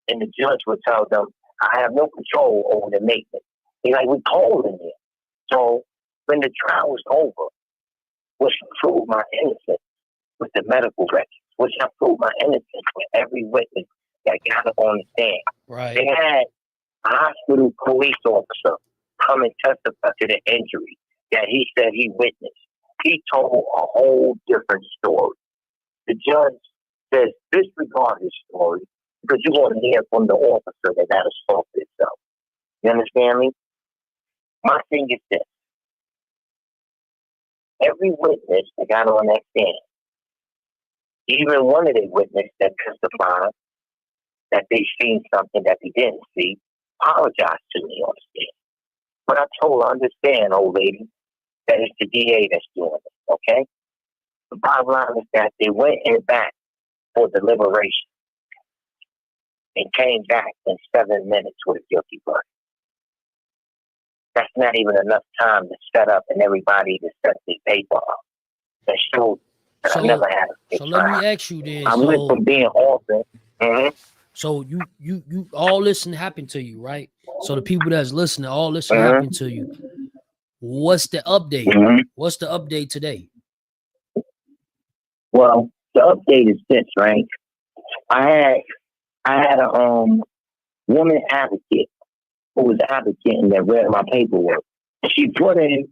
And the judge would tell them, I have no control over the maintenance. They're like, we're cold in here. So when the trial was over, which proved my innocence with the medical records, which I proved my innocence with every witness that got up on the stand. Right. They had a hospital police officer come and testify to the injury that he said he witnessed. He told a whole different story. The judge says, disregard his story because you want to hear from the officer that got assaulted itself. You understand me? My thing is this. Every witness that got on that stand, even one of the witnesses that testified that they seen something that they didn't see, apologized to me on the stand. But I told her, understand, old lady, that it's the DA that's doing it, okay? The bottom line is that they went in back for deliberation and came back in 7 minutes with a guilty verdict. That's not even enough time to set up and everybody to set the paper up. That shows that I never had a So let me ask you then. I went from being orphan. Mm-hmm. So you all this happened to you, right? So the people that's listening, all this happened to you. What's the update? Mm-hmm. What's the update today? Well, the update is this, right? I had a woman advocate who was advocating that read my paperwork. She put in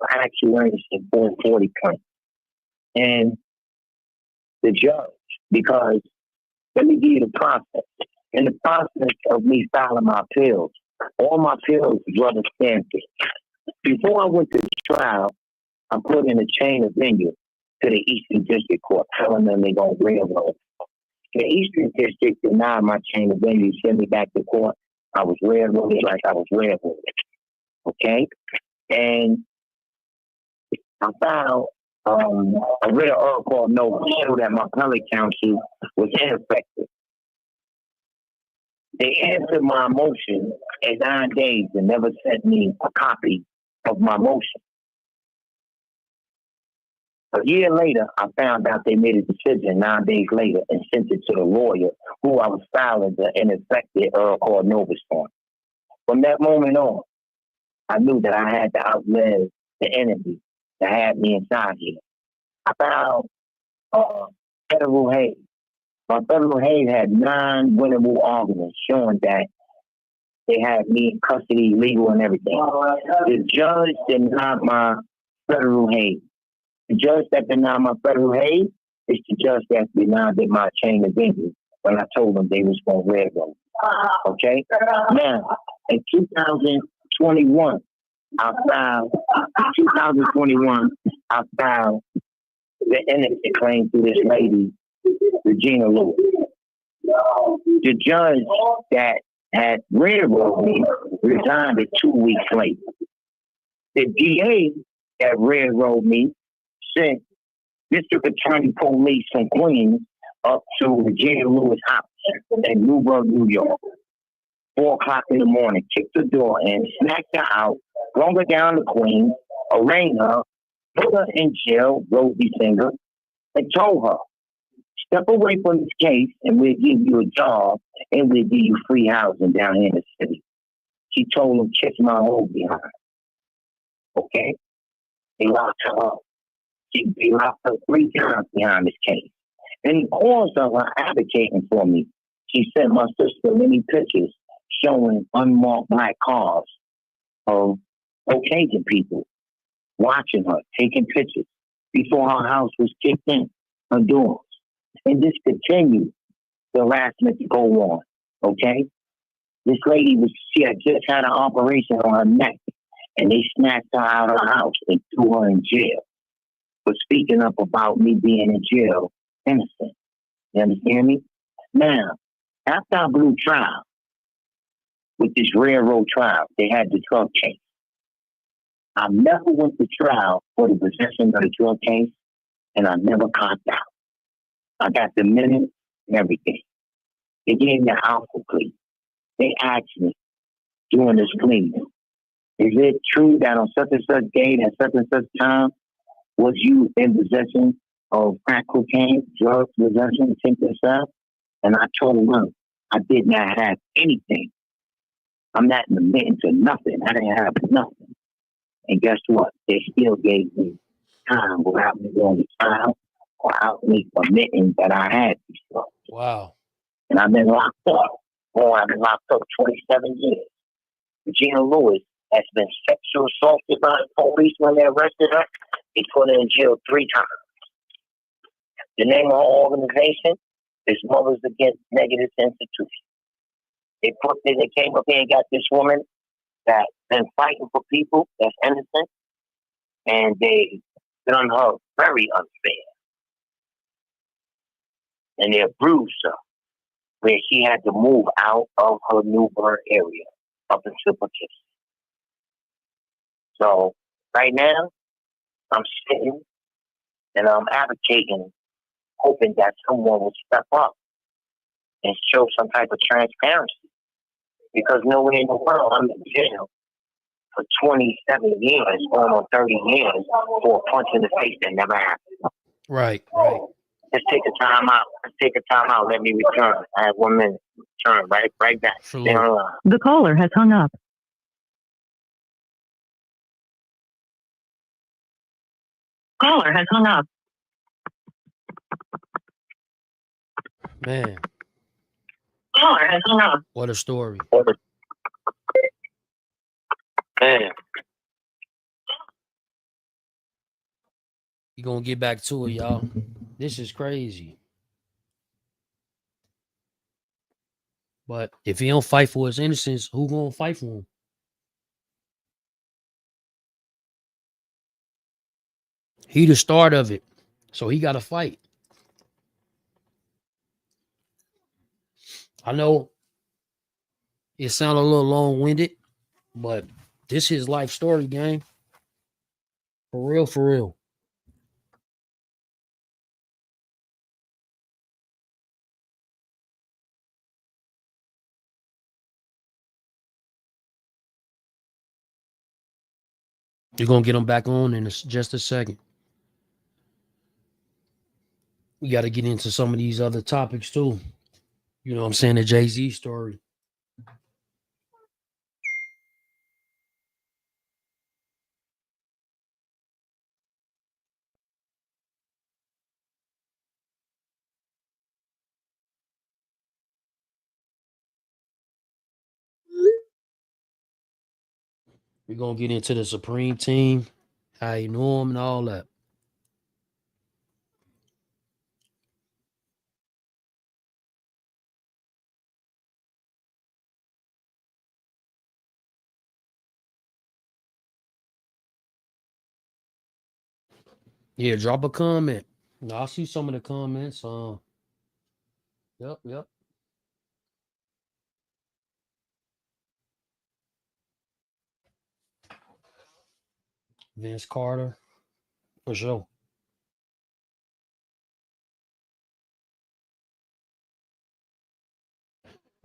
actuation for 40 points. And the judge, because let me give you the process. In the process of me filing my appeals, all my appeals were stamped. Before I went to trial, I put in a chain of venue to the Eastern District Court, telling them they're going to railroad. The Eastern District denied my chain of venue, sent me back to court. I was railroaded like I was railroaded. Okay? And I filed a writ of error called no show that my appellate counsel was ineffective. They answered my motion in 9 days and never sent me a copy of my motion. A year later, I found out they made a decision 9 days later and sent it to the lawyer who I was filing the ineffective error called Novus on. From that moment on, I knew that I had to outlive the enemy that had me inside here. I found federal hate. My federal hate had 9 winnable arguments showing that they had me in custody, legal, and everything. The judge denied my federal hate. The judge that denied my federal hate is the judge that denied my chain of venue when I told them they was going to railroad. Okay? Now, in 2021, I filed the innocent claim to this lady, Regina Lewis. The judge that had railroaded me, resigned 2 weeks later. The DA that railroaded me sent District Attorney Police from Queens up to Virginia Lewis' house in Newburgh, New York. 4 o'clock in the morning, kicked the door in, snatched her out, drove her down to Queens, arraigned her, put her in jail, Rosie Singer, and told her, step away from this case and we'll give you a job and we'll give you free housing down here in the city. She told him, kiss my hole behind. Okay? They locked her up. They locked her 3 times behind this case. And the cause of her advocating for me, she sent my sister many pictures showing unmarked black cars of Caucasian people watching her, taking pictures before her house was kicked in, her doors. And this continued the harassment to go on, okay? This lady she had just had an operation on her neck, and they snatched her out of her house and threw her in jail for speaking up about me being in jail innocent. You understand me? Now, after I blew trial, with this railroad trial, they had the drug case. I never went to trial for the possession of the drug case, and I never copped out. I got the minutes and everything. They gave me an alpha plea. They asked me during this plea, is it true that on such and such date at such and such time was you in possession of crack cocaine, drugs, possession, things like that? And I told them I did not have anything. I'm not admitting to nothing. I didn't have nothing. And guess what? They still gave me time without me going to trial, without me admitting that I had these drugs. Wow. And I've been locked up. I've been locked up 27 years. Regina Lewis has been sexually assaulted by the police when they arrested her. They put her in jail 3 times. The name of our organization is Mothers Against Negative Institutions. They came up here and got this woman that's been fighting for people that's innocent, and they done her very unfair. And they bruised her, where she had to move out of her Newburgh area up into Poughkeepsie. So right now, I'm sitting and I'm advocating, hoping that someone will step up and show some type of transparency. Because nowhere in the world I'm in jail for 27 years, going on 30 years, for a punch in the face that never happened. Right. Let's take a time out. Let me return. I have 1 minute. Return right back. Stay online. The caller has hung up. Caller has hung up. Man. Caller has hung up. What a story. Man. You're going to get back to it, y'all. This is crazy. But if he don't fight for his innocence, who going to fight for him? He the start of it. So he got to fight. I know it sounded a little long-winded, but this is life story, gang. For real, for real. You're going to get him back on in just a second. We got to get into some of these other topics too. You know what I'm saying? The Jay-Z story. We're going to get into the Supreme Team, how you know them and all that. Yeah, drop a comment. No, I see some of the comments. Yep. Vince Carter, for sure.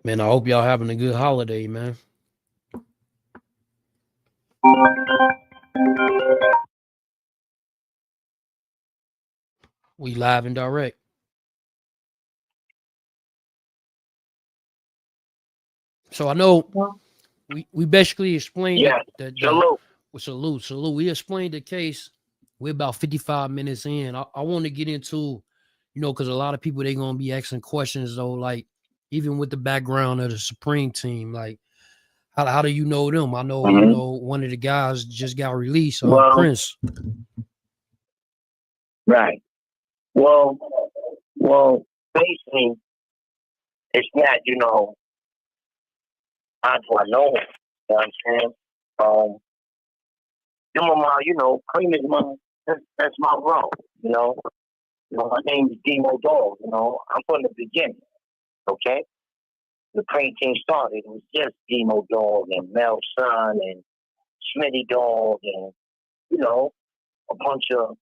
Man, I hope y'all having a good holiday, man. We live and direct. So I know we basically explained salute. We explained the case. We're about 55 minutes in. I want to get into, because a lot of people, they're going to be asking questions, though, like, even with the background of the Supreme team, like, how do you know them? I know, one of the guys just got released, Prince. Right. Well, basically, it's not, how do I know him? You know what I'm saying? Cream is that's my role, my name is Demoe-Dog, I'm from the beginning, okay? The Cream team started, it was just Demoe-Dog and Mel Son and Smitty Dog and, a bunch of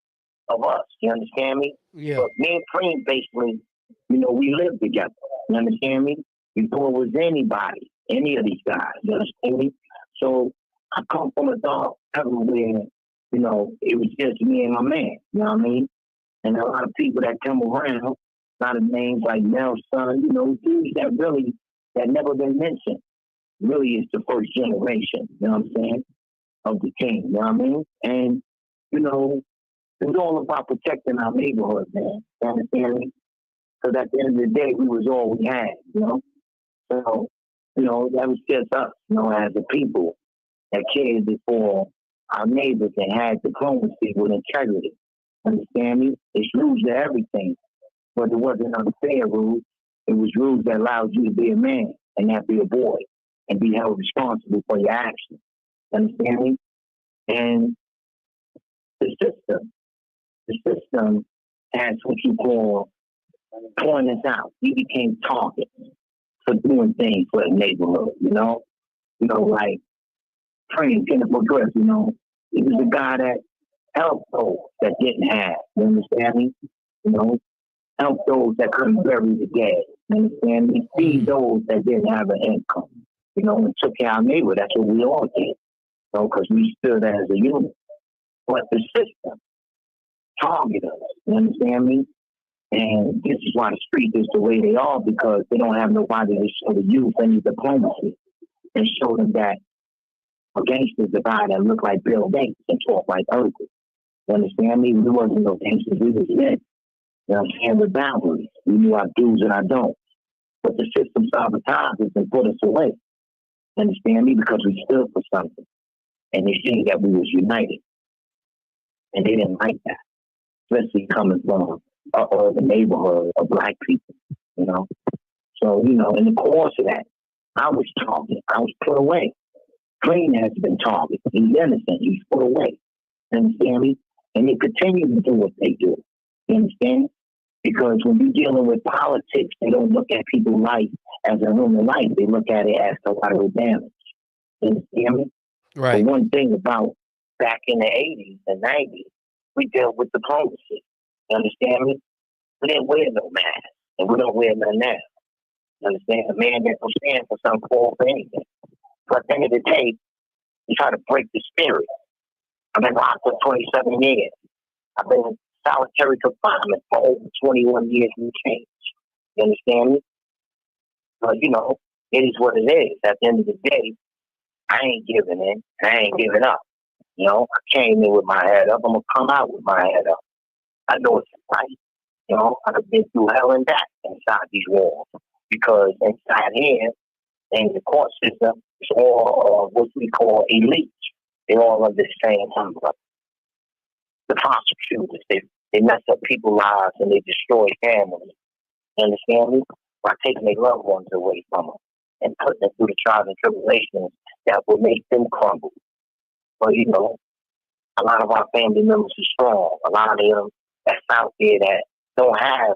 us, you understand me? Yeah. But me and Cream basically, we lived together, you understand me? Before it was anybody, any of these guys, you understand me? So I come from a dog everywhere, it was just me and my man, you know what I mean? And a lot of people that come around, a lot of names like Mel Son, dudes that never been mentioned, really is the first generation, you know what I'm saying, of the team, you know what I mean? And, it was all about protecting our neighborhood, man, you understand me? Because at the end of the day, we was all we had, So, that was just us, as a people that cared for our neighbors and had diplomacy with integrity. Understand me? It's rules to everything, but it wasn't unfair rules. It was rules that allowed you to be a man and not be a boy and be held responsible for your actions. Understand me? And the system has what you call pouring us out. We became targets for doing things for the neighborhood, like Frank Jennifer Griff, he was a guy that helped those that didn't have, you understand me? Help those that couldn't bury the dead, you understand me? Feed those that didn't have an income, and took care of our neighbor. That's what we all did, because we stood as a unit. But the system targeted us, you understand me? And this is why the streets is the way they are, because they don't have nobody to show the youth any diplomacy and show them that a gangster's the guy that look like Bill Gates and talk like Urkel. You understand me? We wasn't no gangsters, we was men. You know what I'm saying? With boundaries. We knew our do's and our don'ts. But the system sabotaged us and put us away. You understand me? Because we stood for something. And they seen that we was united. And they didn't like that. Especially coming from the neighborhood of black people, So, in the course of that, I was targeted. I was put away. Green has been targeted. He's innocent. He's put away. You understand me? And they continue to do what they do. You understand? Because when you're dealing with politics, they don't look at people's life as a human life. They look at it as collateral damage. You understand me? Right. The one thing about back in the 80s and 90s, we dealt with diplomacy. You understand me? We didn't wear no mask, and we don't wear none now. You understand? A man that will stand for some fall for anything. But at the end of the day, you try to break the spirit. I've been locked for 27 years. I've been in solitary confinement for over 21 years and change. You understand me? But, it is what it is. At the end of the day, I ain't giving in. I ain't giving up. I came in with my head up. I'm going to come out with my head up. I know it's right. I've been through hell and back inside these walls. Because inside here, in the court system, it's all what we call elite. They all under the same umbrella. The prosecutors, they mess up people's lives and they destroy families. You understand me? By taking their loved ones away from them and putting them through the trials and tribulations that will make them crumble. But, a lot of our family members are strong. A lot of them that's out there that don't have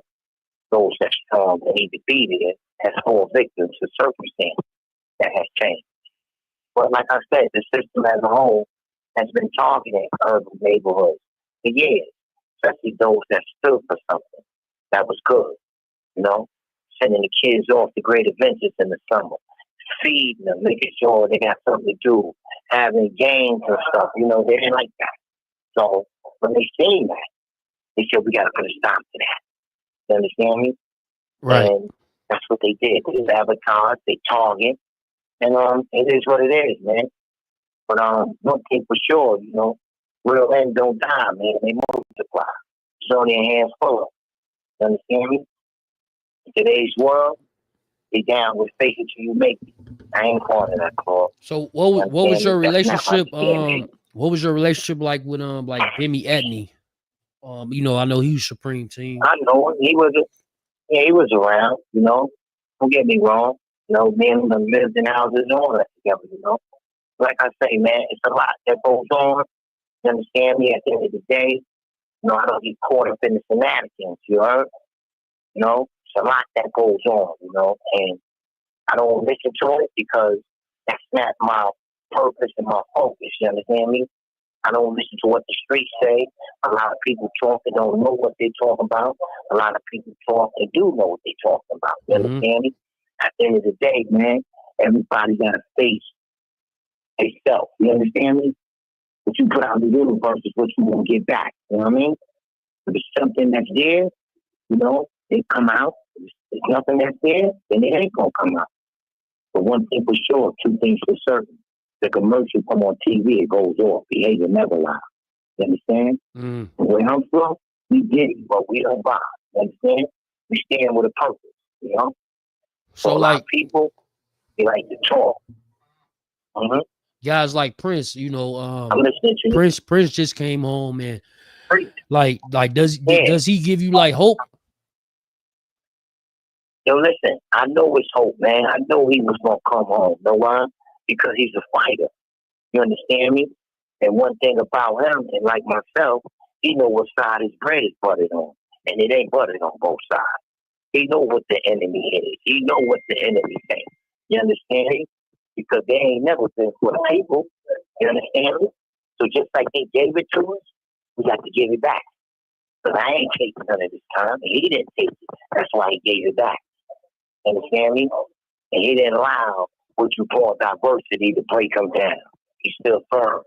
those that's strong and they defeated it has fallen victims to circumstance that has changed. But like I said, the system as a whole has been targeting urban neighborhoods for years, especially those that stood for something that was good, you know, sending the kids off to great adventures in the summer, feeding them, making sure they got something to do, having games and stuff, you know, they didn't like that. So when they seen that, they said, we got to put a stop to that. You understand me? Right. And that's what they did. They sabotage, they target, and it is what it is, man. But one thing for sure, you know, real men don't die, man. They multiply. It's only a handful. You understand me? In today's world, they down with fake it till you make it. I ain't calling that call. So what was your relationship? What was your relationship like with like Bimmy Antney? You know, I know he was Supreme Team. I know him. He was around, you know. Don't get me wrong. You know, me and him lived in houses and all that together, you know. Like I say, man, it's a lot that goes on. You understand me? At the end of the day, you know, I don't get caught up in the shenanigans, you heard? You know, it's a lot that goes on, you know, and I don't listen to it because that's not my purpose and my focus, you understand me? I don't listen to what the streets say. A lot of people talk and don't know what they're talking about. A lot of people talk and do know what they're talking about, you understand me? At the end of the day, man, everybody got to face themselves, you understand me? What you put out in the universe is what you want to get back, you know what I mean? If it's something that's there, you know, it come out. If there's nothing that's there, then it ain't going to come out. But one thing for sure, two things for certain. The commercial come on TV, it goes off. Behavior never lies. You understand? Where I'm from, we get it, but we don't buy. You understand? We stand with a purpose, you know? So a lot of people, they like to talk. Guys like Prince, you know, I'm listening to you. Prince just came home, and like does he give you like hope? Yo, listen, I know it's hope, man. I know he was gonna come home. Know why? Because he's a fighter. You understand me? And one thing about him, and like myself, he know what side his bread is buttered on, and it ain't buttered on both sides. He know what the enemy is. He know what the enemy thinks. You understand me? Because they ain't never been for the people. You understand me? So just like they gave it to us, we got to give it back. Because I ain't taking none of this time, and he didn't take it. That's why he gave it back. Understand me? And he didn't allow what you call diversity to break him down. He's still firm.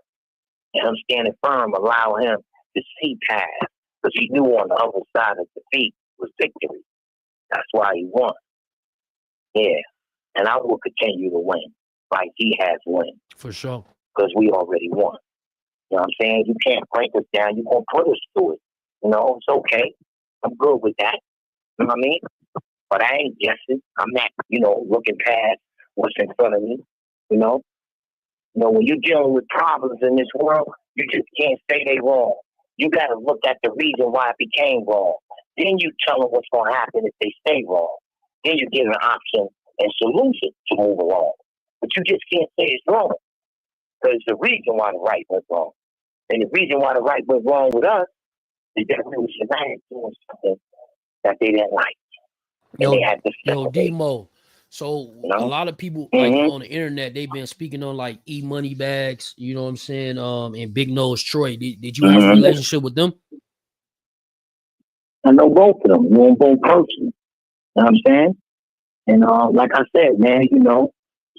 And him standing firm allow him to see past. Because he knew on the other side of defeat was victory. That's why he won. Yeah. And I will continue to win. Like he has won. For sure. Because we already won. You know what I'm saying? You can't break us down. You're going to put us through it. You know, it's okay. I'm good with that. You know what I mean? But I ain't guessing. I'm not, you know, looking past what's in front of me. You know, when you're dealing with problems in this world, you just can't say they wrong. You got to look at the reason why it became wrong. Then you tell them what's going to happen if they stay wrong. Then you give an option and solution to move along. But you just can't say it's wrong. Because the reason why the right went wrong. And the reason why the right went wrong with us is that we were shenanigans doing something that they didn't like. Yo, Demoe. So a lot of people like on the internet, they've been speaking on like E-Money Bags, you know what I'm saying? And Big Nose Troy. Did you have a relationship with them? I know both of them. I know both personally. You know what I'm saying? And like I said, man, you know,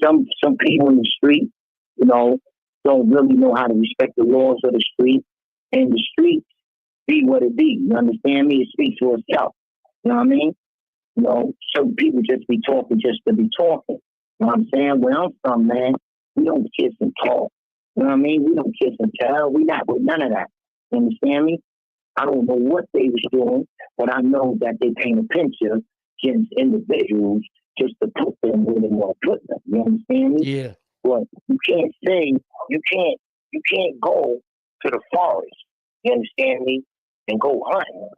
some people in the street, you know, don't really know how to respect the laws of the street. And the street be what it be. You understand me? It speaks for itself. You know what I mean? You know, some people just be talking just to be talking. You know what I'm saying? Where I'm from, man, we don't kiss and talk. You know what I mean? We don't kiss and tell. We not with none of that. You understand me? I don't know what they was doing, but I know that they paint a picture against individuals just to put them where they want to put them. You understand me? Yeah. But you can't say, you can't go to the forest, you understand me, and go hunting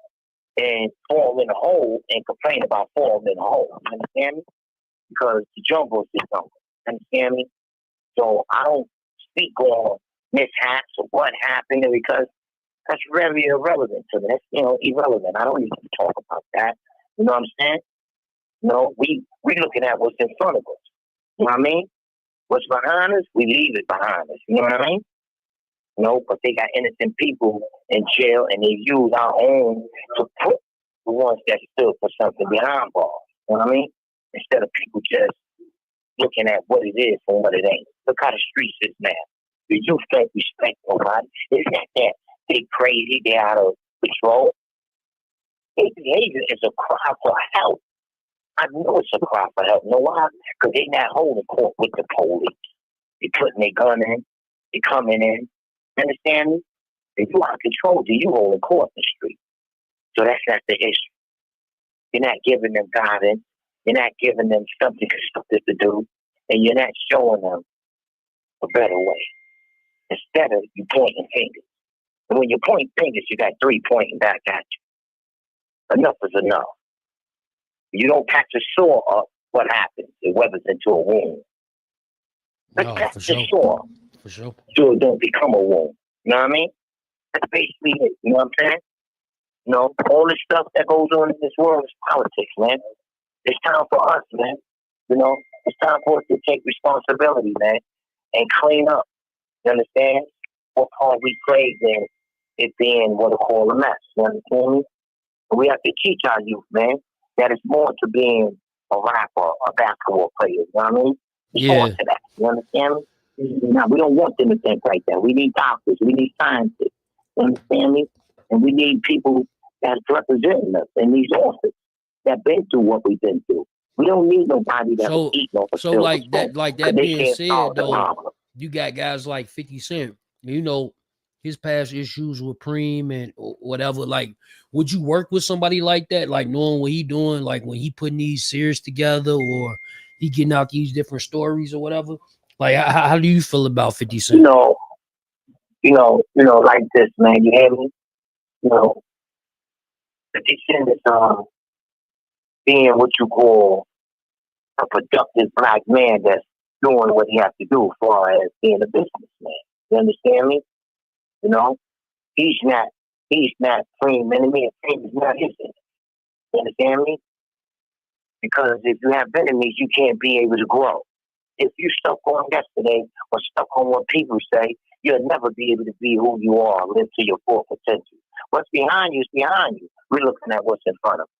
and fall in a hole and complain about falling in a hole. You understand me? Because the jungle is the jungle. Understand me? So I don't speak on mishaps or what happened because that's very irrelevant to me. That's, you know, irrelevant. I don't even talk about that. You know what I'm saying? You know, we looking at what's in front of us. You know what I mean? What's behind us, we leave it behind us. You know what I mean? You know, but they got innocent people in jail, and they use our own to put the ones that stood for something behind bars. You know what I mean? Instead of people just looking at what it is and what it ain't. Look how the streets is now. The youth don't respect nobody. It's not that they crazy, they out of control. Their behavior is a cry for help. I know it's a cry for help. You know why? Because they not holding court with the police. They putting their gun in. They coming in. Understand me? If you out of control, do you hold court in the street? So that's not the issue. You're not giving them guidance. You're not giving them something constructive to do. And you're not showing them a better way. Instead of you pointing fingers. And when you point fingers, you got three pointing back at you. Enough is enough. You don't catch a sore up, what happens? It weathers into a wound. Let's catch the sore. For sure. So it don't become a wound. You know what I mean? That's basically it. You know what I'm saying? You know, all this stuff that goes on in this world is politics, man. It's time for us, man. You know, it's time for us to take responsibility, man, and clean up. You understand? What part we played in it being what I call a mess. You understand me? And we have to teach our youth, man, that it's more to being a rapper, a basketball player. You know what I mean? It's more to that. You understand me? Now, we don't want them to think like that. We need doctors. We need scientists. You understand me? And we need people that's representing us in these offices that been through what we've been through. We don't need nobody that will eat no. So like that being said, though, you got guys like 50 Cent. You know, his past issues with Preem and whatever. Like, would you work with somebody like that? Like knowing what he doing, like when he putting these series together or he getting out these different stories or whatever? Like, how do you feel about 50 Cent? You know, like this, man. You hear me? You know, 50 Cent is being what you call a productive black man that's doing what he has to do as far as being a businessman. You understand me? You know, he's not Preem enemy, and Preem is not his enemy. You understand me? Because if you have enemies, you can't be able to grow. If you stuck on yesterday or stuck on what people say, you'll never be able to be who you are, live to your full potential. What's behind you is behind you. We're looking at what's in front of us.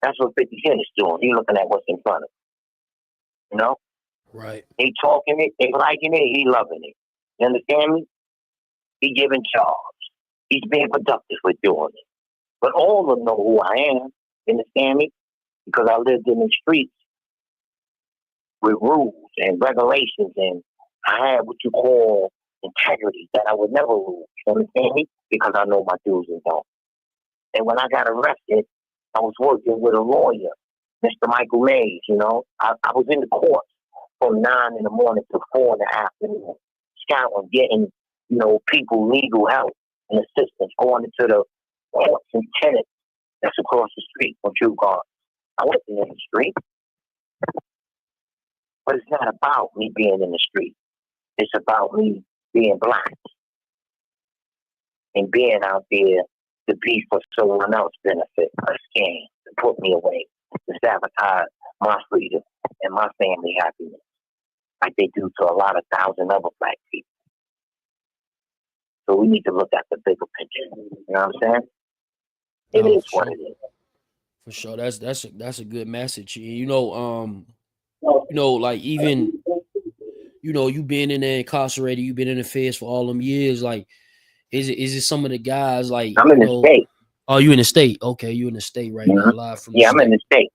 That's what 50 Cent is doing. He's looking at what's in front of him. You know? Right. They talking it, they liking it, he loving it. You understand me? He giving charge. He's being productive with doing it. But all of them know who I am. You understand me? Because I lived in the streets with rules and regulations, and I had what you call integrity that I would never lose. You understand me? Because I know my do's and don'ts. And when I got arrested, I was working with a lawyer, Mr. Michael Mays, you know. I was in the court from 9 in the morning to 4 in the afternoon, scouting, getting, you know, people legal help and assistance, going into the courts and tenants that's across the street from True Guard. I wasn't in the street. But it's not about me being in the street. It's about me being black and being out there to be for someone else's benefit, a scam, to put me away, to sabotage my freedom and my family happiness, like they do to a lot of thousand other black people. So we need to look at the bigger picture. You know what I'm saying? It is what it is. For sure, that's a good message. You know, like even, you know, you been in there incarcerated, you been in the feds for all them years. Like, is it some of the guys like? I'm in the state. Oh, you in the state? Okay, you in the state right now, live from the state. I'm in the state.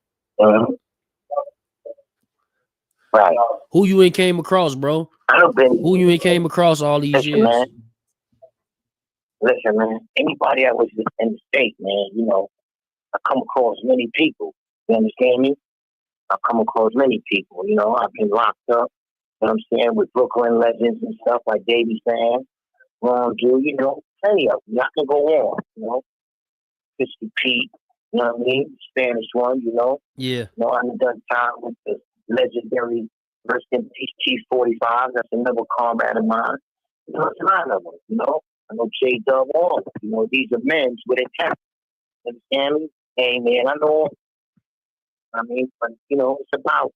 Right. Who you ain't came across, bro? Who you ain't came across all these years? Listen, man. Anybody that was in the state, man, you know, I come across many people. You understand me? I come across many people. You know, I've been locked up. You know what I'm saying? With Brooklyn legends and stuff like Davey Sam, Ron Jew, you know, plenty of them. I can go on, you know. 50 Pete, you know what I mean? Spanish one, you know. Yeah. You know, I've done time with the legendary Rest in Peace Chief 45. That's another comrade of mine. You know, it's a lot of them, you know. I know J Dub all. You know, these are men with intent. Understand me? Hey, man, I know. I mean, but, you know, it's about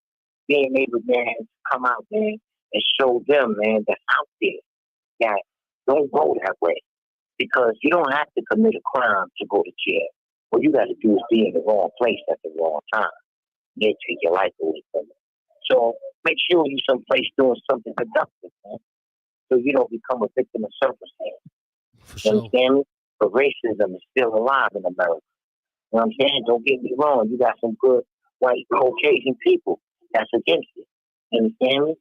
being able, man, to come out, man, and show them, man, that's out there, that Don't go that way. Because you don't have to commit a crime to go to jail. What you got to do is be in the wrong place at the wrong time. They take your life away from you. So make sure you're someplace doing something productive, man. So you don't become a victim of circumstance. For You sure. understand me? But racism is still alive in America. You know what I'm saying? Don't get me wrong. You got some good white Caucasian people that's against it. You understand me?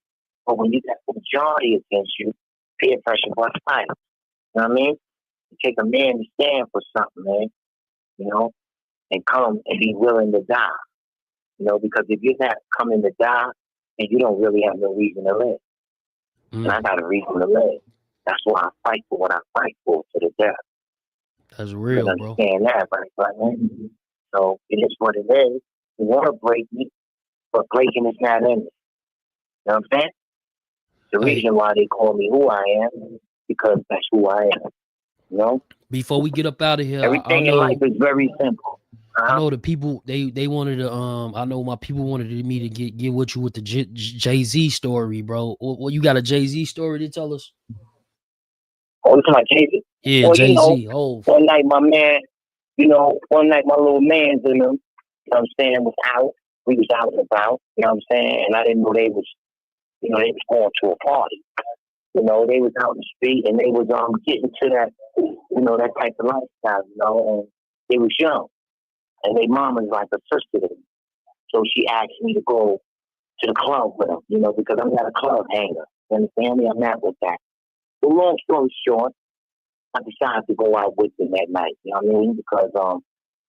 But when you got the majority against you, peer pressure must fight. You know what I mean? It take a man to stand for something, man. You know, and come and be willing to die. You know, because if you're not coming to die, then you don't really have no reason to live. And I got a reason to live. That's why I fight for what I fight for to the death. That's real, bro. Understand that, right, man? So it is what it is. You want to break me, but breaking is not in it. You know what I'm saying? The reason why they call me who I am, because that's who I am. You know? Before we get up out of here, everything in life is very simple. I know the people they wanted to I know my people wanted me to get with you with the Jay-Z story, bro. Well, you got a Jay-Z story to tell us? Oh, it's my Jay-Z? Yeah, well, Jay-Z. One night my man, one night my little man's in them, you know what I'm saying, was out. We was out and about, you know what I'm saying? And I didn't know they was going to a party. You know, they was out in the street and they was getting to that, that type of lifestyle, and they was young. And their mama's like a sister to me. So she asked me to go to the club with them, because I'm not a club hanger. You understand me? I'm not with that. So long story short, I decided to go out with them that night, you know what I mean? Because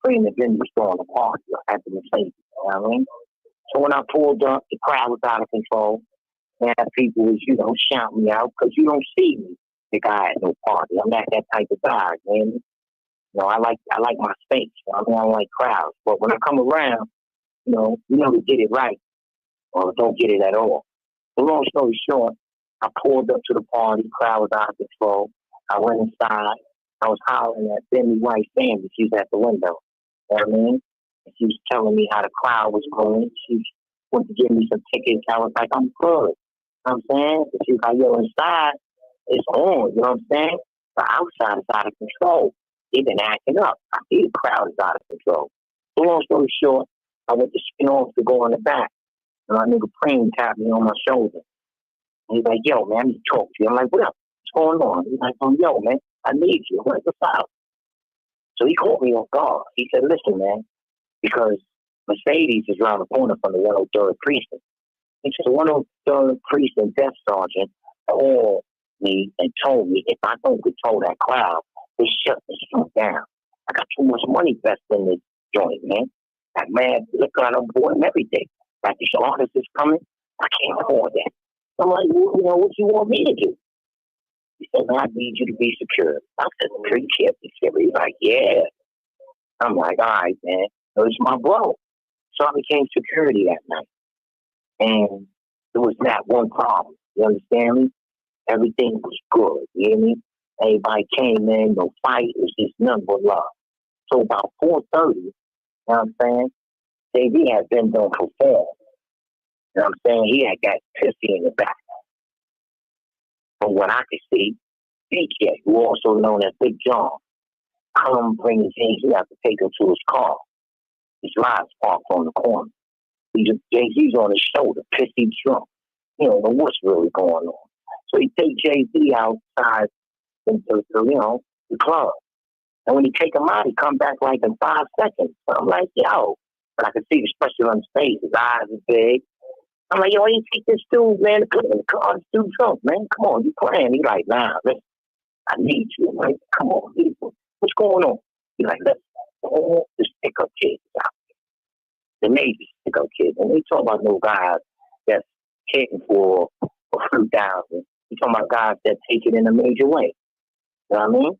Freddie and Bimmy was throwing a party at the Mercedes, you know what I mean? So when I pulled up, the crowd was out of control. And people was, shouting me out because you don't see me, the guy at no party. I'm not that type of guy, man. I like my space. I don't like crowds. But when I come around, you never get it right or don't get it at all. So long story short, I pulled up to the party. Crowd was out of control. I went inside. I was hollering at Bimmy White family. She was at the window. You know what I mean? And she was telling me how the crowd was going. She wanted to give me some tickets. I was like, I'm good. You know what I'm saying? And she was like, yo, inside, it's on. You know what I'm saying? The outside is out of control. They've been acting up. I see the crowd is out of control. So long story short, I went to spin off to go on the back. And my nigga Preem tapped me on my shoulder. And he's like, yo, man, I need to talk to you. I'm like, what up? What's going on? He's like, oh, yo, man, I need you. What's the file? So he called me off guard. He said, listen, man, because Mercedes is around the corner from the 103rd Precinct. He said, the 103rd Precinct desk sergeant called me and told me if I don't control that crowd, they shut this joint down. I got too much money invested in this joint, man. That man, look on I'm board and everything. Like this artist is coming, I can't afford that. I'm like, well, what you want me to do? He said, man, I need you to be secure. I said, sure, you can't be secure. He's like, yeah. I'm like, all right, man. So it's my bro. So I became security that night. And there was not one problem. You understand me? Everything was good. You hear me? Everybody came in, no fight. It was just nothing but love. So about 4:30, you know what I'm saying? JD had been done perform. You know what I'm saying? He had got pissy in the back. From what I could see, BK, who also known as Big John, come bring his things. You have to take him to his car. His ride's parked on the corner. Jay-Z's on his shoulder, pissy drunk. He don't know what's really going on. So he take Jay-Z outside into the club. And when he take him out, he come back like in 5 seconds. So I'm like, yo. But I can see the expression on his face. His eyes are big. I'm like, yo, you take this dude, man, to put him in the car. This dude's drunk, man. Come on, you playing. He's like, nah, listen, I need you. I'm like, come on, people. What's going on? He's like, listen, all this pickup kids out there. The Navy pickup kids. And they talk about no guys that's hitting for a few thousand. You talking about guys that take it in a major way. You know what I mean?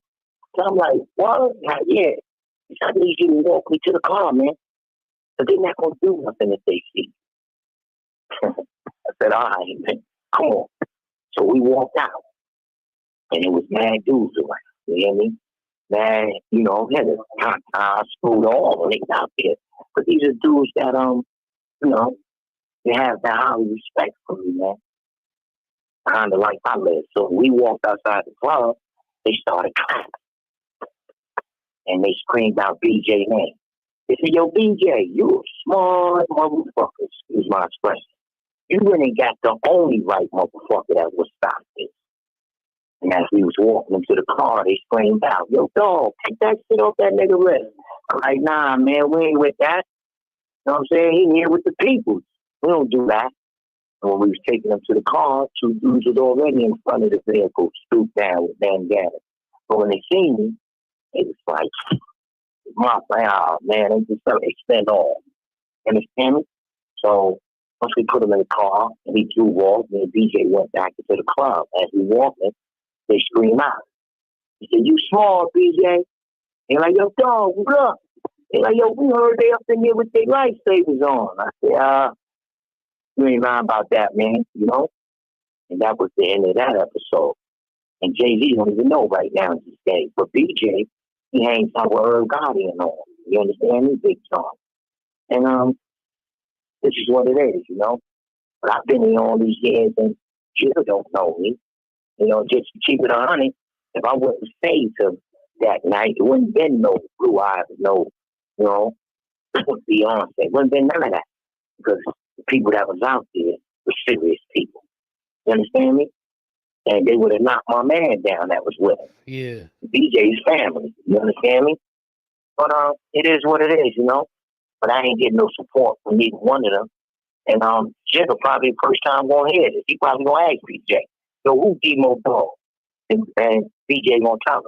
So I'm like, what? Yeah. I need you to walk me to the car, man. But they're not going to do nothing if they see. I said, all right, man, come on. So we walked out. And it was mad dudes around. You hear me? Man, had a tie screwed all when they got there. But these are dudes that, they have that highly respect for me, man. Behind the life I live. So we walked outside the club. They started clapping. And they screamed out BJ name. They said, yo, BJ, you a smart motherfucker. Excuse my expression. You went and got the only right motherfucker that would stop this. And as we was walking into the car, they screamed out, yo, dog, take that shit off that nigga wrist. I'm like, nah, man, we ain't with that. You know what I'm saying? He here with the people. We don't do that. And when we was taking them to the car, two dudes was already in front of the vehicle, stooped down with bandana. But when they seen me, it was like, oh, man, they just started to extend on. Understand me? So once we put him in the car and he drove off, and BJ went back into the club. As we walked in, they scream out. He said, you small, BJ. They're like, yo, dog, what up? They're like, yo, we heard they up in here with their lifesavers on. I said, you ain't lying about that, man, you know? And that was the end of that episode. And Jay-Z don't even know right now these days. But BJ, he hangs out with Earl Guardian on. You understand me? Big time. And this is what it is, you know? But I've been here all these years and Jill don't know me. You know, just to keep it 100, if I wouldn't say to that night, it wouldn't been no Blue Eyes, no, you know, Beyonce. It wouldn't been none of that. Because the people that was out there were serious people. You understand me? And they would have knocked my man down that was with him. Yeah. BJ's family. You understand me? But it is what it is, you know? But I ain't getting no support from neither one of them. And Jigga probably the first time gonna hear this. He probably gonna ask BJ, yo, who Demoe-Dog? And BJ gonna tell him.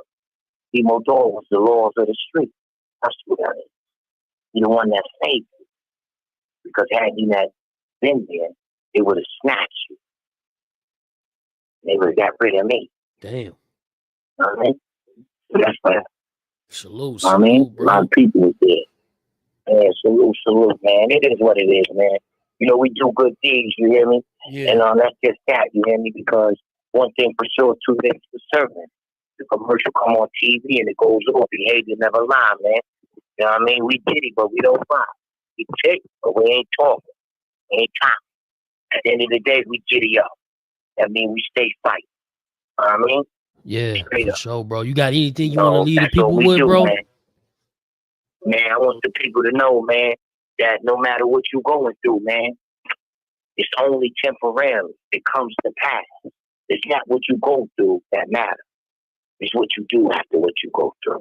Demoe-Dog was the laws of the street. That's what that is. He's the one that saved you. Because had he not been there, they would have snatched you. They would have got rid of me. Damn. You know what I mean? So that's what Salute, I mean, bro. a lot of people was there. Yeah, salute, man. It is what it is, man. You know, we do good things, you hear me? Yeah. And that's just that, you hear me? Because one thing for sure, two things for certain. The commercial come on TV and it goes off. Behavior never lie, man. You know what I mean? We did it, but we don't lie. We tick, but we ain't talking. We ain't talking. At the end of the day, we giddy up. That means we stay fighting. You know what I mean? Yeah, straight for up. sure, bro. You got anything you want to leave the That's what people we with, do, bro? Man, I want the people to know, man, that no matter what you're going through, man, it's only temporary. It comes to pass. It's not what you go through that matters. It's what you do after what you go through.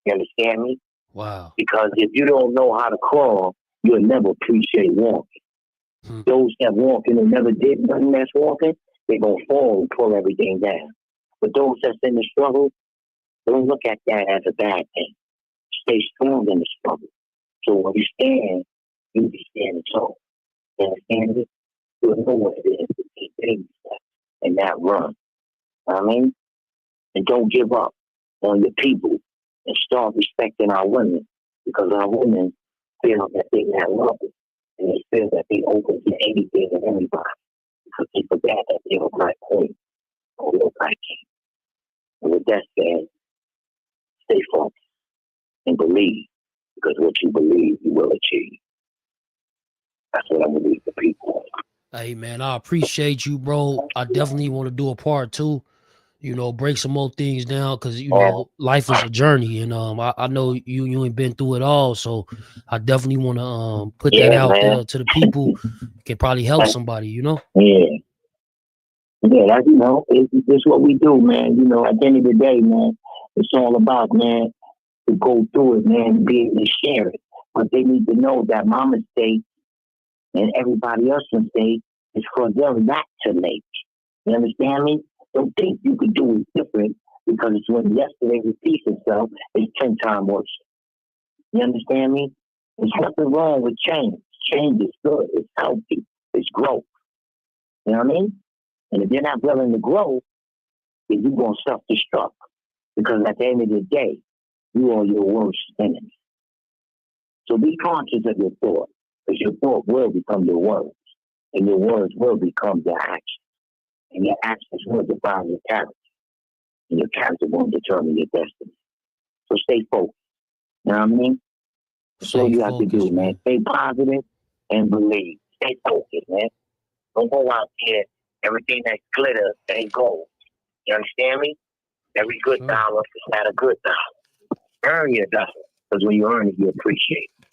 You understand me? Wow. Because if you don't know how to crawl, you'll never appreciate walking. Those that walking and never did nothing that's walking, they're going to fall and pull everything down. But those that's in the struggle, don't look at that as a bad thing. Stay strong in the struggle. So when you stand, you be standing tall. You understand it? You'll know what it is to keep baby steps and not run. You know what I mean? And don't give up on your people and start respecting our women, because our women feel that they're not loved. And they feel that they open to anything and everybody, because they forget that they're a black queen or they're a black king. And with that said, stay focused and believe, because what you believe, you will achieve. That's what I'm going to leave the people. Hey, man, I appreciate you, bro. I definitely want to do a part 2. You know, break some more things down, because you know life is a journey, and I know you ain't been through it all, so I definitely want to put that out there to the people. Can probably help somebody, you know. Yeah, that, you know, it's what we do, man. You know, at the end of the day, man, it's all about, man, to go through it, man, and be able to share it. But they need to know that my mistake and everybody else's mistake is for them not to make. You understand me? Don't think you could do it different, because it's when yesterday repeats itself, it's 10 times worse. You understand me? There's nothing wrong with change. Change is good. It's healthy. It's growth. You know what I mean? And if you're not willing to grow, then you're going to self-destruct. Because at the end of the day, you are your worst enemy. So be conscious of your thought, because your thought will become your words, and your words will become your actions. And your actions will define your character. And your character will determine your destiny. So stay focused. You know what I mean? That's all you have to do, man. Stay positive and believe. Stay focused, man. Don't go out there, everything that glitters ain't gold. You understand me? Every good dollar is not a good dollar. Earn your dollar, because when you earn it, you appreciate it.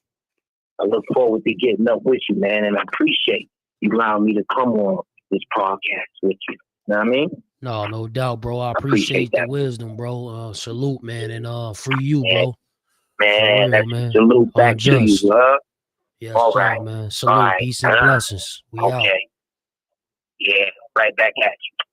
I look forward to getting up with you, man, and I appreciate you allowing me to come on this podcast with you. You know what I mean? No doubt, bro. I appreciate the wisdom, bro. Salute, man, and free you, bro. Man, real, man. Salute back Unjust. to you, huh? Yes, all sir, right, man. Salute, peace and blessings. We out. Yeah, right back at you.